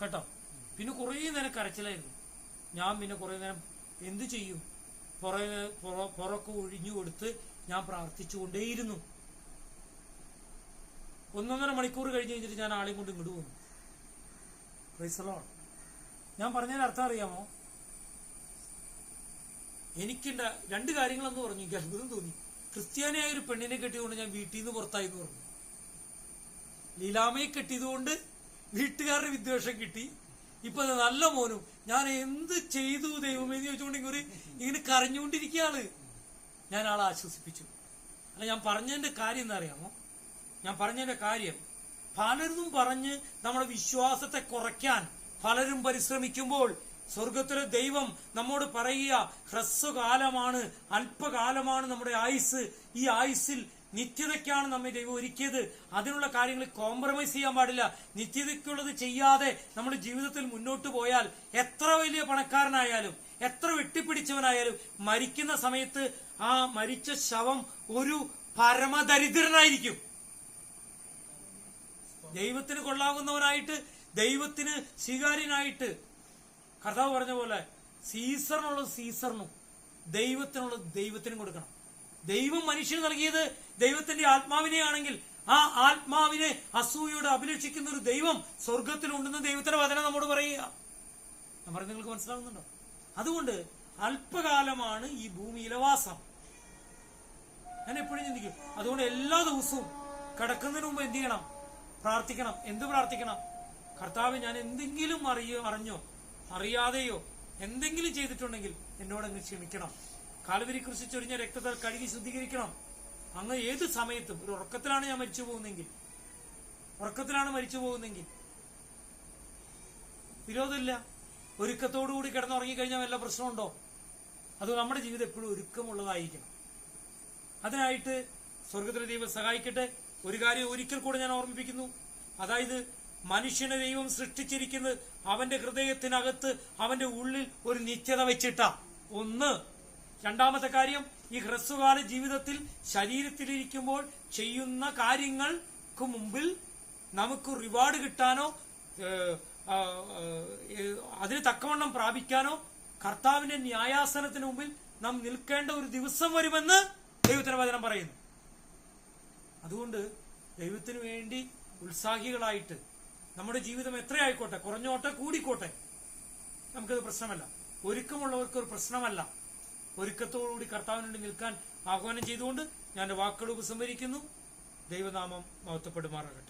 കേട്ടോ. പിന്നെ കുറേ നേരം കരച്ചിലായിരുന്നു. ഞാൻ പിന്നെ കുറേ നേരം എന്തു ചെയ്യും, പുറക്കെ ഒഴിഞ്ഞു കൊടുത്ത് ഞാൻ പ്രാർത്ഥിച്ചുകൊണ്ടേയിരുന്നു. 1.5 മണിക്കൂർ കഴിഞ്ഞ് കഴിഞ്ഞിട്ട് ഞാൻ ആളെയും കൊണ്ട് ഇങ്ങോട്ട് പോന്നു. Praise the Lord. ഞാൻ പറഞ്ഞതിന് അർത്ഥം അറിയാമോ? എനിക്കുണ്ട 2 കാര്യങ്ങളെന്ന് പറഞ്ഞു. എനിക്ക് അത്ഭുതം തോന്നി. ക്രിസ്ത്യാനിയായ ഒരു പെണ്ണിനെ കെട്ടിയതുകൊണ്ട് ഞാൻ വീട്ടിൽ നിന്ന് പുറത്തായി എന്ന് പറഞ്ഞു. ലീലാമയെ കെട്ടിയതുകൊണ്ട് വീട്ടുകാരുടെ വിദ്വേഷം കിട്ടി. ഇപ്പൊ നല്ല മോനും ഞാൻ എന്ത് ചെയ്തു ദൈവമേ എന്ന് ചോദിച്ചുകൊണ്ട് ഇങ്ങനെ കരഞ്ഞുകൊണ്ടിരിക്കുകയാണ്. ഞാൻ ആളെ ആശ്വസിപ്പിച്ചു. അല്ല, ഞാൻ പറഞ്ഞതിന്റെ കാര്യം എന്താ അറിയാമോ? ഞാൻ പറഞ്ഞതിന്റെ കാര്യം, പലരും പറഞ്ഞ് നമ്മുടെ വിശ്വാസത്തെ കുറയ്ക്കാൻ പലരും പരിശ്രമിക്കുമ്പോൾ സ്വർഗത്തിലെ ദൈവം നമ്മോട് പറയുക, ഹ്രസ്വകാലമാണ്, അല്പകാലമാണ് നമ്മുടെ ആയുസ്. ഈ ആയുസ്സിൽ നിത്യതയ്ക്കാണ് നമ്മെ ദൈവം ഒരുക്കിയത്. അതിനുള്ള കാര്യങ്ങൾ കോംപ്രമൈസ് ചെയ്യാൻ പാടില്ല. നിത്യതയ്ക്കുള്ളത് ചെയ്യാതെ നമ്മുടെ ജീവിതത്തിൽ മുന്നോട്ട് പോയാൽ എത്ര വലിയ പണക്കാരനായാലും എത്ര വെട്ടിപ്പിടിച്ചവനായാലും മരിക്കുന്ന സമയത്ത് ആ മരിച്ച ശവം ഒരു പരമദരിദ്രനായിരിക്കും. ദൈവത്തിന് കൊള്ളാവുന്നവനായിട്ട്, ദൈവത്തിന് സ്വീകാര്യനായിട്ട്. കർത്താവ് പറഞ്ഞ പോലെ സീസറിനുള്ളത് സീസറിനും ദൈവത്തിനുള്ളത് ദൈവത്തിനും കൊടുക്കണം. ദൈവം മനുഷ്യന് നൽകിയത് ദൈവത്തിന്റെ ആത്മാവിനെയാണെങ്കിൽ ആ ആത്മാവിനെ അസൂയോട് അഭിലഷിക്കുന്ന ഒരു ദൈവം സ്വർഗത്തിലുണ്ടെന്ന് ദൈവത്തിന്റെ വചനം നമ്മോട് പറയുക. ഞാൻ പറഞ്ഞത് നിങ്ങൾക്ക് മനസ്സിലാവുന്നുണ്ടോ? അതുകൊണ്ട് അല്പകാലമാണ് ഈ ഭൂമിയിലെ വാസം. ഞാൻ എപ്പോഴും ചിന്തിക്കും. അതുകൊണ്ട് എല്ലാ ദിവസവും കിടക്കുന്നതിന് മുമ്പ് എന്ത് ചെയ്യണം? പ്രാർത്ഥിക്കണം. എന്ത് പ്രാർത്ഥിക്കണം? കർത്താവ്, ഞാൻ എന്തെങ്കിലും അറിഞ്ഞോ അറിയാതെയോ എന്തെങ്കിലും ചെയ്തിട്ടുണ്ടെങ്കിൽ എന്നോടങ്ങ് ക്ഷമിക്കണം. കാൽവരി കുരിശിൽ ചൊരിഞ്ഞ രക്തത്താൽ കഴുകി ശുദ്ധീകരിക്കണം. അങ്ങ് ഏത് സമയത്തും ഒരു ഉറക്കത്തിലാണ് ഞാൻ മരിച്ചു പോകുന്നെങ്കിൽ വിരോധമില്ല. ഒരുക്കത്തോടുകൂടി കിടന്നുറങ്ങിക്കഴിഞ്ഞാൽ വല്ല പ്രശ്നമുണ്ടോ? അത് നമ്മുടെ ജീവിതം എപ്പോഴും ഒരുക്കമുള്ളതായിരിക്കണം. അതിനായിട്ട് സ്വർഗത്തിലെ ദൈവം സഹായിക്കട്ടെ. ഒരു കാര്യം ഒരിക്കൽ കൂടെ ഞാൻ ഓർമ്മിപ്പിക്കുന്നു. അതായത്, മനുഷ്യനെ ദൈവം സൃഷ്ടിച്ചിരിക്കുന്നത് അവന്റെ ഹൃദയത്തിനകത്ത്, അവന്റെ ഉള്ളിൽ ഒരു നിത്യത വെച്ചിട്ടാ. ഒന്ന്. രണ്ടാമത്തെ കാര്യം, ഈ ഹ്രസ്വകാല ജീവിതത്തിൽ ശരീരത്തിലിരിക്കുമ്പോൾ ചെയ്യുന്ന കാര്യങ്ങൾക്ക് മുമ്പിൽ നമുക്ക് റിവാർഡ് കിട്ടാനോ അതിന് തക്കവണ്ണം പ്രാപിക്കാനോ കർത്താവിന്റെ ന്യായാസനത്തിന് മുമ്പിൽ നാം നിൽക്കേണ്ട ഒരു ദിവസം വരുമെന്ന് ദൈവത്തിന്റെ വചനം പറയുന്നു. അതുകൊണ്ട് ദൈവത്തിന് വേണ്ടി ഉത്സാഹികളായിട്ട് നമ്മുടെ ജീവിതം എത്രയായിക്കോട്ടെ, കുറഞ്ഞോട്ടെ കൂടിക്കോട്ടെ, നമുക്കത് പ്രശ്നമല്ല. ഒരുക്കമുള്ളവർക്ക് ഒരു പ്രശ്നമല്ല. ഒരുക്കത്തോടുകൂടി കർത്താവിന് വേണ്ടി നിൽക്കാൻ ആഹ്വാനം ചെയ്തുകൊണ്ട് ഞാൻ വാക്കുകൾ ഉപസംഹരിക്കുന്നു. ദൈവനാമം മഹത്വപ്പെടുമാറാകട്ടെ.